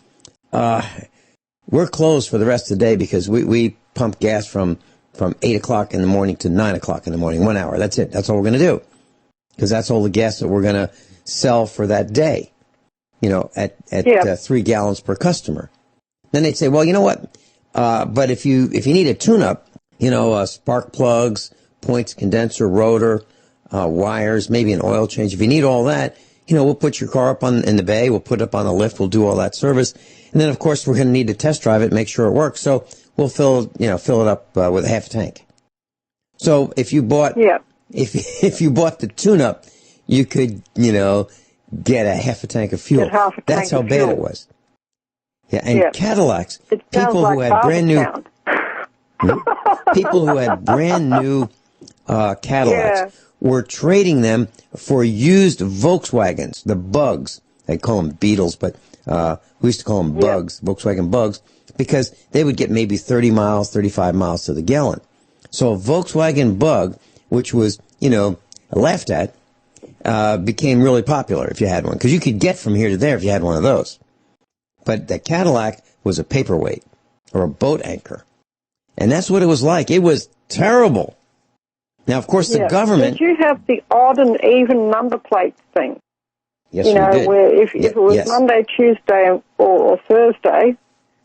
we're closed for the rest of the day because we pump gas from 8 o'clock in the morning to 9 o'clock in the morning, 1 hour. That's it. That's all we're going to do. Because that's all the gas that we're going to sell for that day, at 3 gallons per customer. Then they'd say, well, you know what? But if you need a tune-up, spark plugs, points, condenser, rotor, wires, maybe an oil change. If you need all that, we'll put your car up in the bay, we'll put it up on the lift, we'll do all that service. And then, of course, we're going to need to test drive it, make sure it works. So we'll fill it up with a half a tank. So if you bought, if you bought the tune-up, you could, get a half a tank of fuel. That's how bad it was. Yeah, and Cadillacs, people who had brand new Cadillacs were trading them for used Volkswagens, the Bugs. They call them Beetles, but we used to call them Bugs, Volkswagen Bugs, because they would get maybe 30 miles, 35 miles to the gallon. So a Volkswagen Bug, which was, laughed at, became really popular if you had one, because you could get from here to there if you had one of those. But the Cadillac was a paperweight or a boat anchor. And that's what it was like. It was terrible. Now, of course, the government... Did you have the odd and even number plates thing? Yes, we did. Where if it was Monday, Tuesday, or Thursday,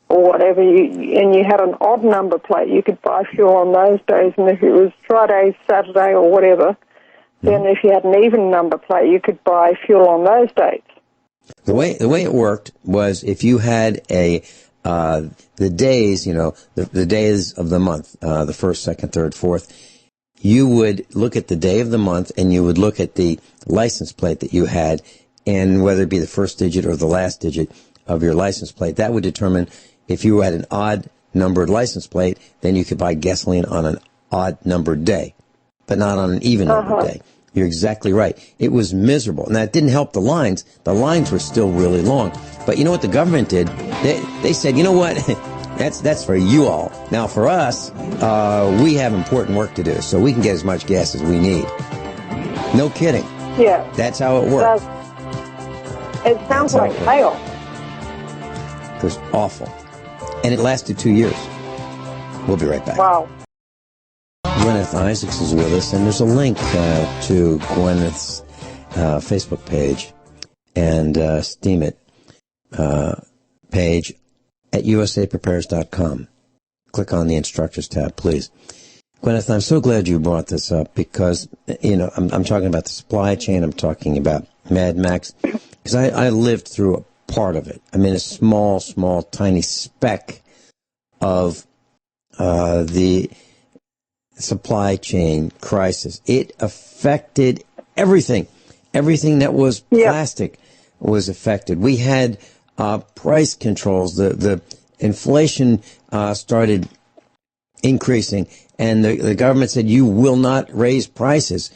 or whatever, and you had an odd number plate, you could buy fuel on those days. And if it was Friday, Saturday, or whatever, then if you had an even number plate, you could buy fuel on those dates. The way it worked was if you had the days, the days of the month, the first, second, third, fourth, you would look at the day of the month and you would look at the license plate that you had, and whether it be the first digit or the last digit of your license plate, that would determine if you had an odd numbered license plate, then you could buy gasoline on an odd numbered day, but not on an even numbered day. You're exactly right. It was miserable. And that didn't help the lines. The lines were still really long. But you know what the government did? They said, you know what? That's for you all. Now for us, we have important work to do, so we can get as much gas as we need. No kidding. Yeah. That's how it worked. It sounds like hell. It was awful. And it lasted 2 years. We'll be right back. Wow. Guineith Isaacs is with us, and there's a link to Guineith's Facebook page and Steam It page at usaprepares.com. Click on the Instructors tab, please. Guineith, I'm so glad you brought this up because, I'm talking about the supply chain, I'm talking about Mad Max, because I lived through a part of it. I mean, a small, tiny speck of the supply chain crisis. It affected everything. Everything that was plastic was affected. We had price controls. The inflation started increasing, and the government said, you will not raise prices.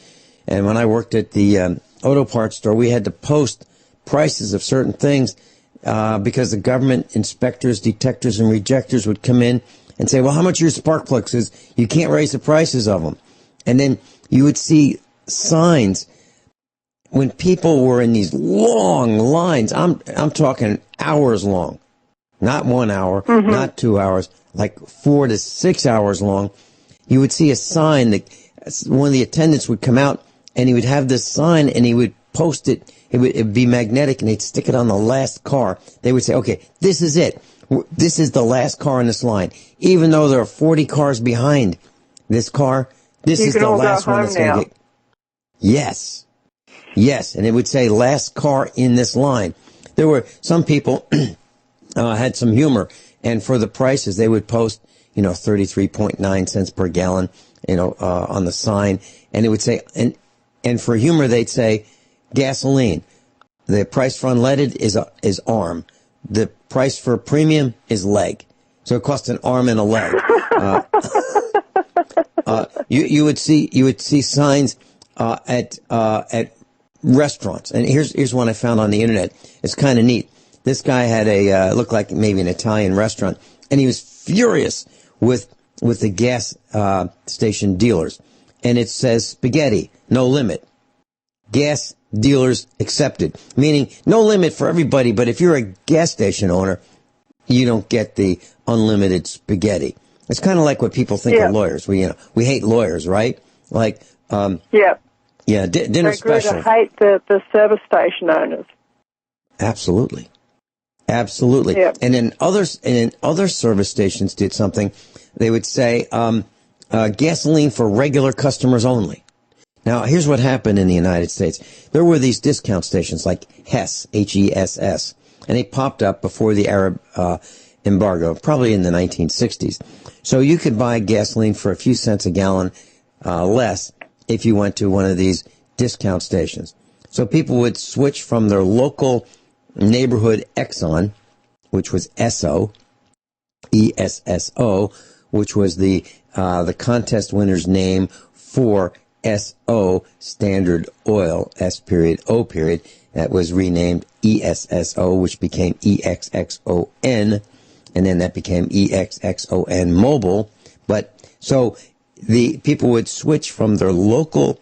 And when I worked at the auto parts store, we had to post prices of certain things because the government inspectors, detectors, and rejectors would come in and say, well, how much are your spark plugs? Is you can't raise the prices of them. And then you would see signs when people were in these long lines. I'm talking hours long, not 1 hour, not 2 hours, like 4 to 6 hours long. You would see a sign that one of the attendants would come out and he would have this sign and he would post it. It would be magnetic and they'd stick it on the last car. They would say, okay, this is it. This is the last car in this line. Even though there are 40 cars behind this car, this is the last one that's going to get... Yes. Yes. And it would say last car in this line. There were some people had some humor, and for the prices, they would post, 33.9 cents per gallon, on the sign. And it would say, and for humor, they'd say gasoline. The price for unleaded is arm. The price for premium is leg. So it costs an arm and a leg. You would see signs at restaurants. And here's one I found on the internet. It's kind of neat. This guy had looked like maybe an Italian restaurant, and he was furious with the gas station dealers. And it says spaghetti, no limit. Gas dealers accepted, meaning no limit for everybody, but if you're a gas station owner, you don't get the unlimited spaghetti. It's kind of like what people think of lawyers. We hate lawyers, right? Like, dinner special. They hate the service station owners. Absolutely. Yeah. And then other service stations did something. They would say, gasoline for regular customers only. Now, here's what happened in the United States. There were these discount stations like Hess, H-E-S-S, and they popped up before the Arab embargo, probably in the 1960s. So you could buy gasoline for a few cents a gallon less if you went to one of these discount stations. So people would switch from their local neighborhood Exxon, which was Esso, E-S-S-O, which was the contest winner's name for S-O, Standard Oil, S.O. That was renamed E-S-S-O, which became E-X-X-O-N, and then that became E-X-X-O-N Mobile. But so the people would switch from their local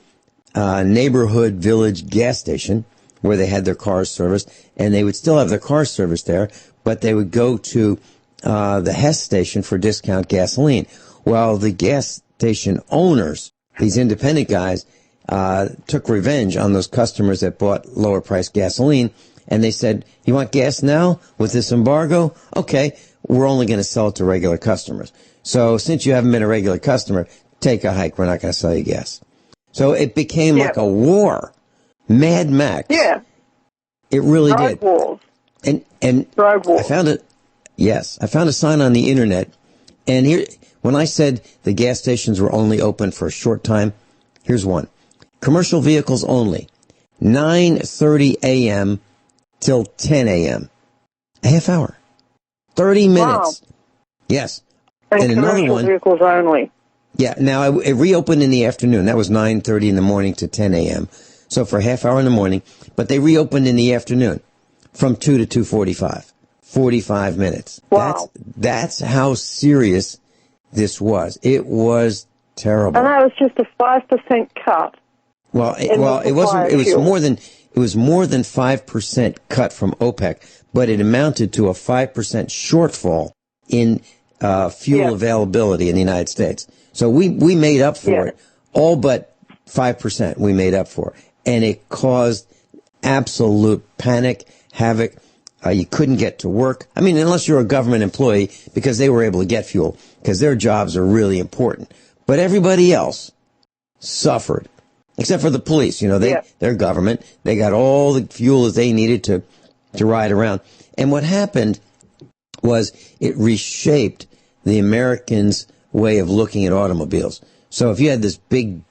neighborhood village gas station where they had their cars serviced, and they would still have their cars serviced there, but they would go to the Hess station for discount gasoline. Well, the gas station owners, these independent guys, took revenge on those customers that bought lower priced gasoline, and they said, you want gas now with this embargo? Okay, we're only going to sell it to regular customers. So since you haven't been a regular customer, take a hike. We're not going to sell you gas. So it became like a war. Mad Max. Yeah. It really did. Wars. And Road wars. I found it. Yes. I found a sign on the internet. And here, when I said the gas stations were only open for a short time, here's one. Commercial vehicles only. 9:30 a.m. till 10 a.m. A half hour. 30 minutes. Wow. Yes. And another one. Vehicles only. Yeah. Now, it reopened in the afternoon. That was 9:30 in the morning to 10 a.m. So for a half hour in the morning. But they reopened in the afternoon from 2 to 2:45. 45 minutes. Wow. That's how serious this was. It was terrible. And that was just a 5% cut. Well, it wasn't. It was more than 5% cut from OPEC, but it amounted to a 5% shortfall in fuel availability in the United States. So we made up for it, all but 5% we made up for, and it caused absolute panic, havoc. You couldn't get to work. I mean, unless you're a government employee, because they were able to get fuel, because their jobs are really important. But everybody else suffered, except for the police. You know, they're government. They got all the fuel as they needed to ride around. And what happened was it reshaped the Americans' way of looking at automobiles. So if you had this big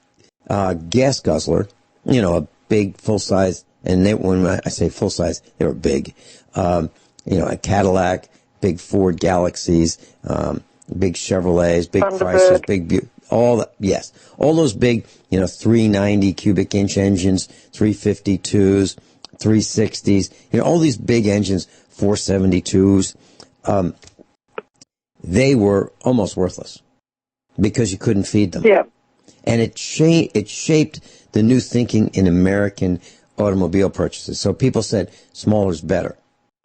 gas guzzler, you know, a big full-size, and when I say full-size, they were big. You know, a Cadillac, big Ford Galaxies, big Chevrolets, big Chryslers, all those big, you know, 390 cubic inch engines, 352s, 360s, you know, all these big engines, 472s, they were almost worthless because you couldn't feed them. Yeah. And it shaped the new thinking in American automobile purchases. So people said smaller is better.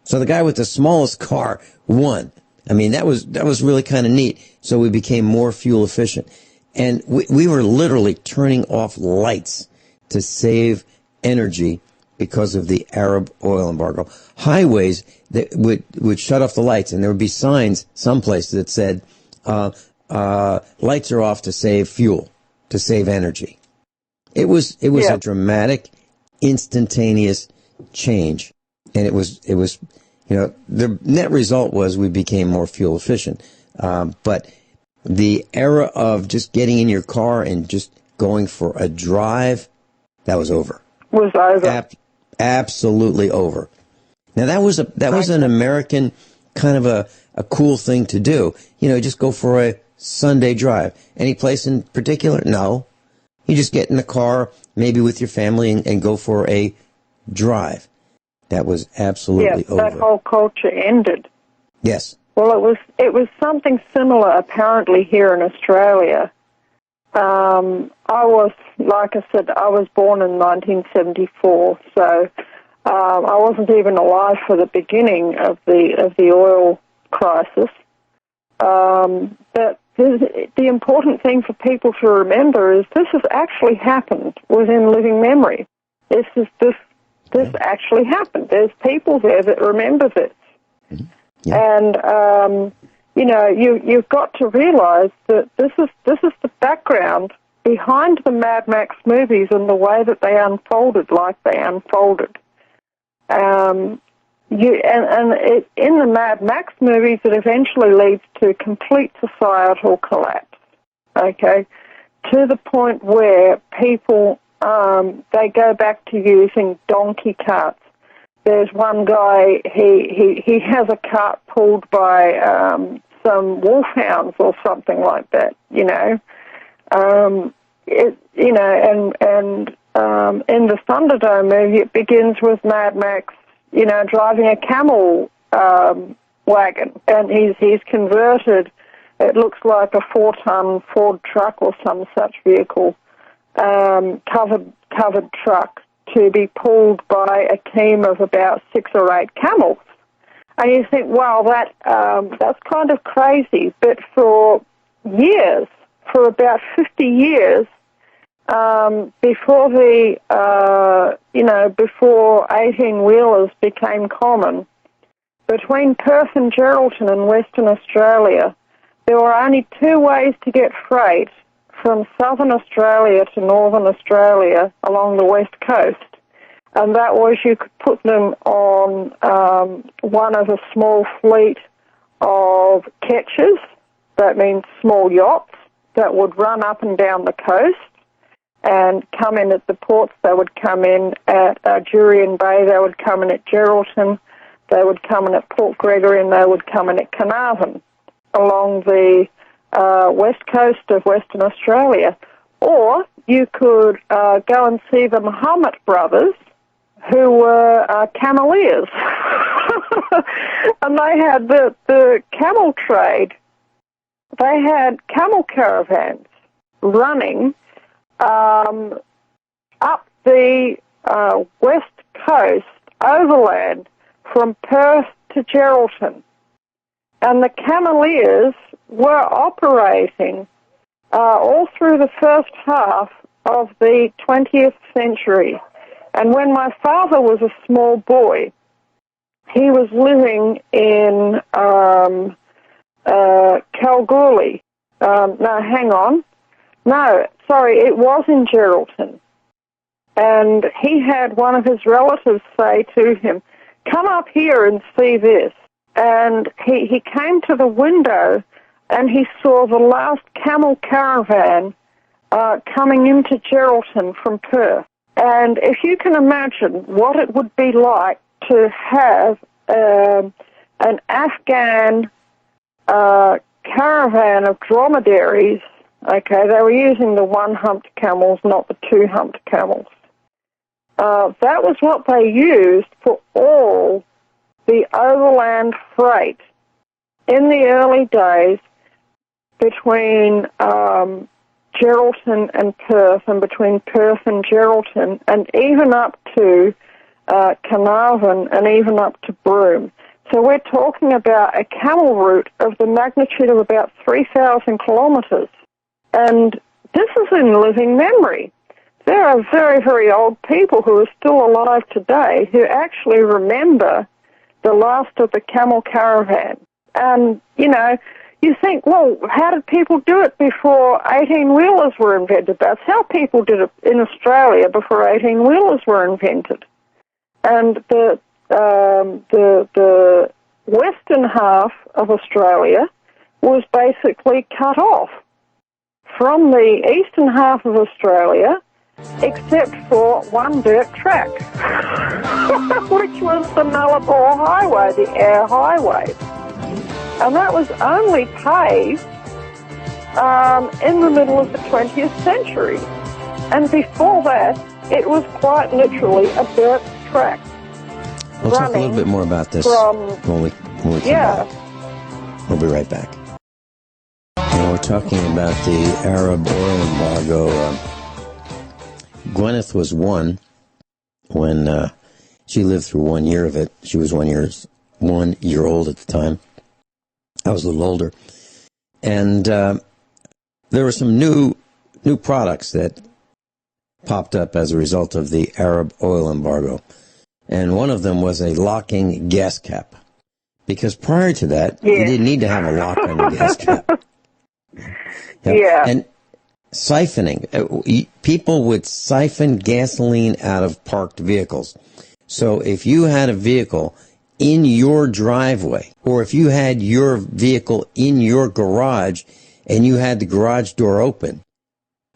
So the guy with the smallest car won. I mean, that was really kind of neat. So we became more fuel efficient. And we were literally turning off lights to save energy because of the Arab oil embargo. Highways that would shut off the lights, and there would be signs someplace that said, lights are off to save fuel, to save energy. It was a dramatic, instantaneous change. And it was, you know, the net result was we became more fuel efficient. But the era of just getting in your car and just going for a drive, that was over. Was over. Absolutely over. Now that was an American kind of a cool thing to do. You know, just go for a Sunday drive. Any place in particular? No. You just get in the car, maybe with your family, and go for a drive. That was absolutely over. That whole culture ended. Yes. Well, it was something similar apparently here in Australia. I was, like I said, I was born in 1974, so I wasn't even alive for the beginning of the oil crisis. But the important thing for people to remember is this has actually happened within living memory. This actually happened. There's people there that remember this. Mm-hmm. Yeah. And, you know, you've got to realize that this is the background behind the Mad Max movies and the way that they unfolded like they unfolded. In the Mad Max movies, it eventually leads to complete societal collapse, okay, to the point where people, they go back to using donkey carts. There's one guy, he has a cart pulled by some wolfhounds or something like that, you know. In the Thunderdome movie, it begins with Mad Max, you know, driving a camel wagon, and he's converted. It looks like a 4-ton Ford truck or some such vehicle, covered truck, to be pulled by a team of about 6 or 8 camels. And you think, wow, that's kind of crazy. But for years, for about 50 years, before before 18-wheelers became common, between Perth and Geraldton in Western Australia, there were only 2 ways to get freight from southern Australia to northern Australia along the west coast. And that was, you could put them on one of a small fleet of ketches, that means small yachts, that would run up and down the coast and come in at the ports. They would come in at Jurien Bay, they would come in at Geraldton, they would come in at Port Gregory, and they would come in at Carnarvon along the west coast of Western Australia. Or you could go and see the Muhammad brothers, who were cameleers. And they had the camel trade. They had camel caravans running up the west coast overland from Perth to Geraldton. And the cameleers were operating all through the first half of the 20th century. And when my father was a small boy, he was living in Kalgoorlie. It was in Geraldton. And he had one of his relatives say to him, "Come up here and see this." And he came to the window and he saw the last camel caravan coming into Geraldton from Perth. And if you can imagine what it would be like to have an Afghan caravan of dromedaries, okay, they were using the 1-humped camels, not the 2-humped camels. That was what they used for all the overland freight in the early days between Geraldton and Perth, and between Perth and Geraldton, and even up to Carnarvon, and even up to Broome. So we're talking about a camel route of the magnitude of about 3,000 kilometres. And this is in living memory. There are very, very old people who are still alive today who actually remember the last of the camel caravan. And, you know, you think, well, how did people do it before 18-wheelers were invented? That's how people did it in Australia before 18-wheelers were invented. And the western half of Australia was basically cut off from the eastern half of Australia, except for one dirt track, which was the Nullarbor Highway, the Air Highway. And that was only paved in the middle of the 20th century. And before that, it was quite literally a dirt track. We'll talk a little bit more about this when we come back. We'll be right back. And we're talking about the Arab oil embargo. Guineith was 1 when she lived through 1 year of it. She was 1 year old at the time. I was a little older. And there were some new products that popped up as a result of the Arab oil embargo. And one of them was a locking gas cap. Because prior to that, you didn't need to have a lock on your gas cap. Yeah. siphoning. People would siphon gasoline out of parked vehicles. So if you had a vehicle in your driveway, or if you had your vehicle in your garage and you had the garage door open,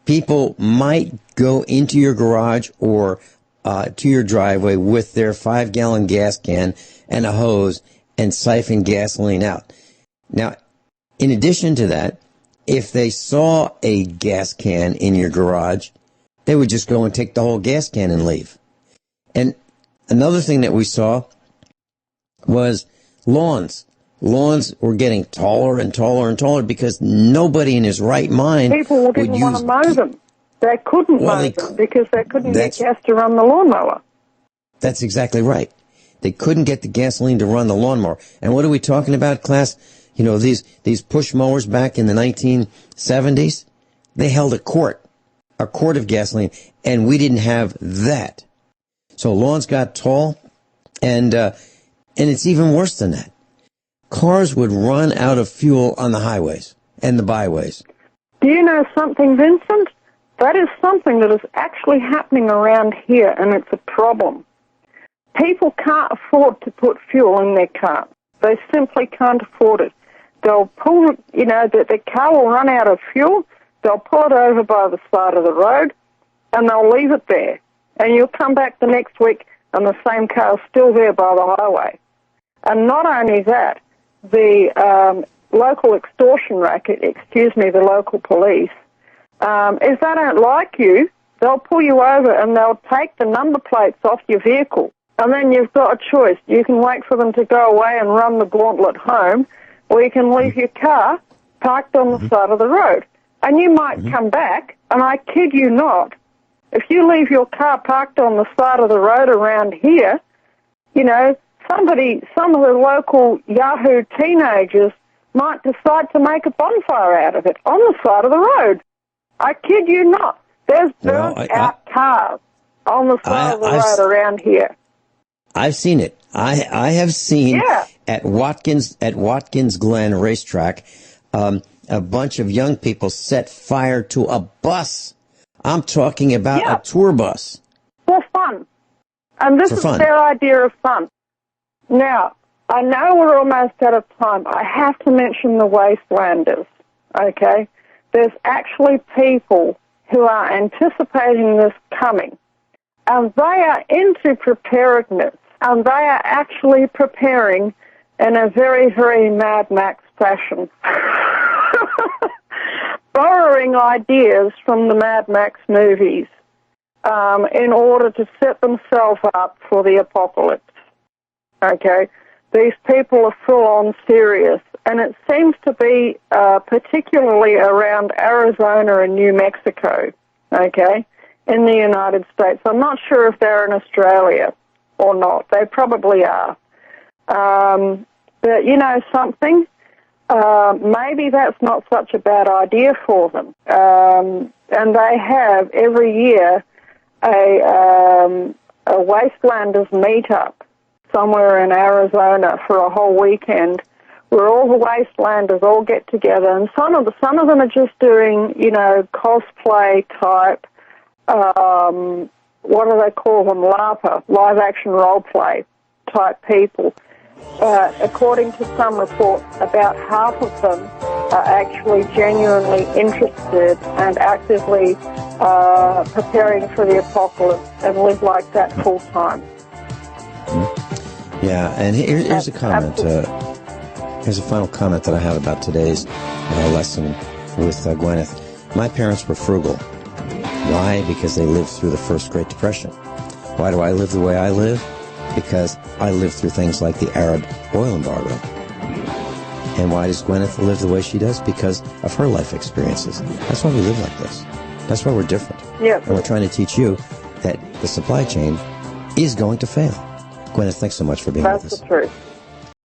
people might go into your garage or to your driveway with their 5-gallon gas can and a hose and siphon gasoline out. Now, in addition to that, if they saw a gas can in your garage, they would just go and take the whole gas can and leave. And another thing that we saw was lawns. Lawns were getting taller and taller and taller because nobody in his right mind people didn't want to mow them. They couldn't mow them because they couldn't get gas to run the lawnmower. That's exactly right. They couldn't get the gasoline to run the lawnmower. And what are we talking about, class? You know, these push mowers back in the 1970s, they held a quart of gasoline, and we didn't have that. So lawns got tall, and it's even worse than that. Cars would run out of fuel on the highways and the byways. Do you know something, Vincent? That is something that is actually happening around here, and it's a problem. People can't afford to put fuel in their car. They simply can't afford it. They'll pull, the car will run out of fuel, they'll pull it over by the side of the road, and they'll leave it there. And you'll come back the next week, and the same car's still there by the highway. And not only that, the local extortion racket, the local police, if they don't like you, they'll pull you over and they'll take the number plates off your vehicle. And then you've got a choice. You can wait for them to go away and run the gauntlet home, or you can leave your car parked on the side of the road. And you might come back, and I kid you not, if you leave your car parked on the side of the road around here, some of the local Yahoo teenagers might decide to make a bonfire out of it on the side of the road. I kid you not. There's burnt-out cars on the side of the road around here. I've seen it. I have seen at Watkins Glen racetrack a bunch of young people set fire to a bus. I'm talking about a tour bus. For fun. And this is their idea of fun. Now, I know we're almost out of time. I have to mention the wastelanders, okay? There's actually people who are anticipating this coming, and they are into preparedness, and they are actually preparing in a very, very Mad Max fashion, borrowing ideas from the Mad Max movies in order to set themselves up for the apocalypse. Okay, these people are full-on serious, and it seems to be particularly around Arizona and New Mexico, okay, in the United States. I'm not sure if they're in Australia or not. They probably are. But you know something? Maybe that's not such a bad idea for them. And they have every year a Wastelanders meetup somewhere in Arizona for a whole weekend, where all the Wastelanders all get together, and some of them are just doing, cosplay type, what do they call them, LARPer, live action role play type people. According to some reports, about half of them are actually genuinely interested and actively preparing for the apocalypse and live like that full time. Yeah, and here's a comment. Here's a final comment that I have about today's lesson with Guineith. My parents were frugal. Why? Because they lived through the first Great Depression. Why do I live the way I live? Because I lived through things like the Arab oil embargo. And why does Guineith live the way she does? Because of her life experiences. That's why we live like this. That's why we're different. Yeah. And we're trying to teach you that the supply chain is going to fail. Guineith, thanks so much for being with us. That's the truth.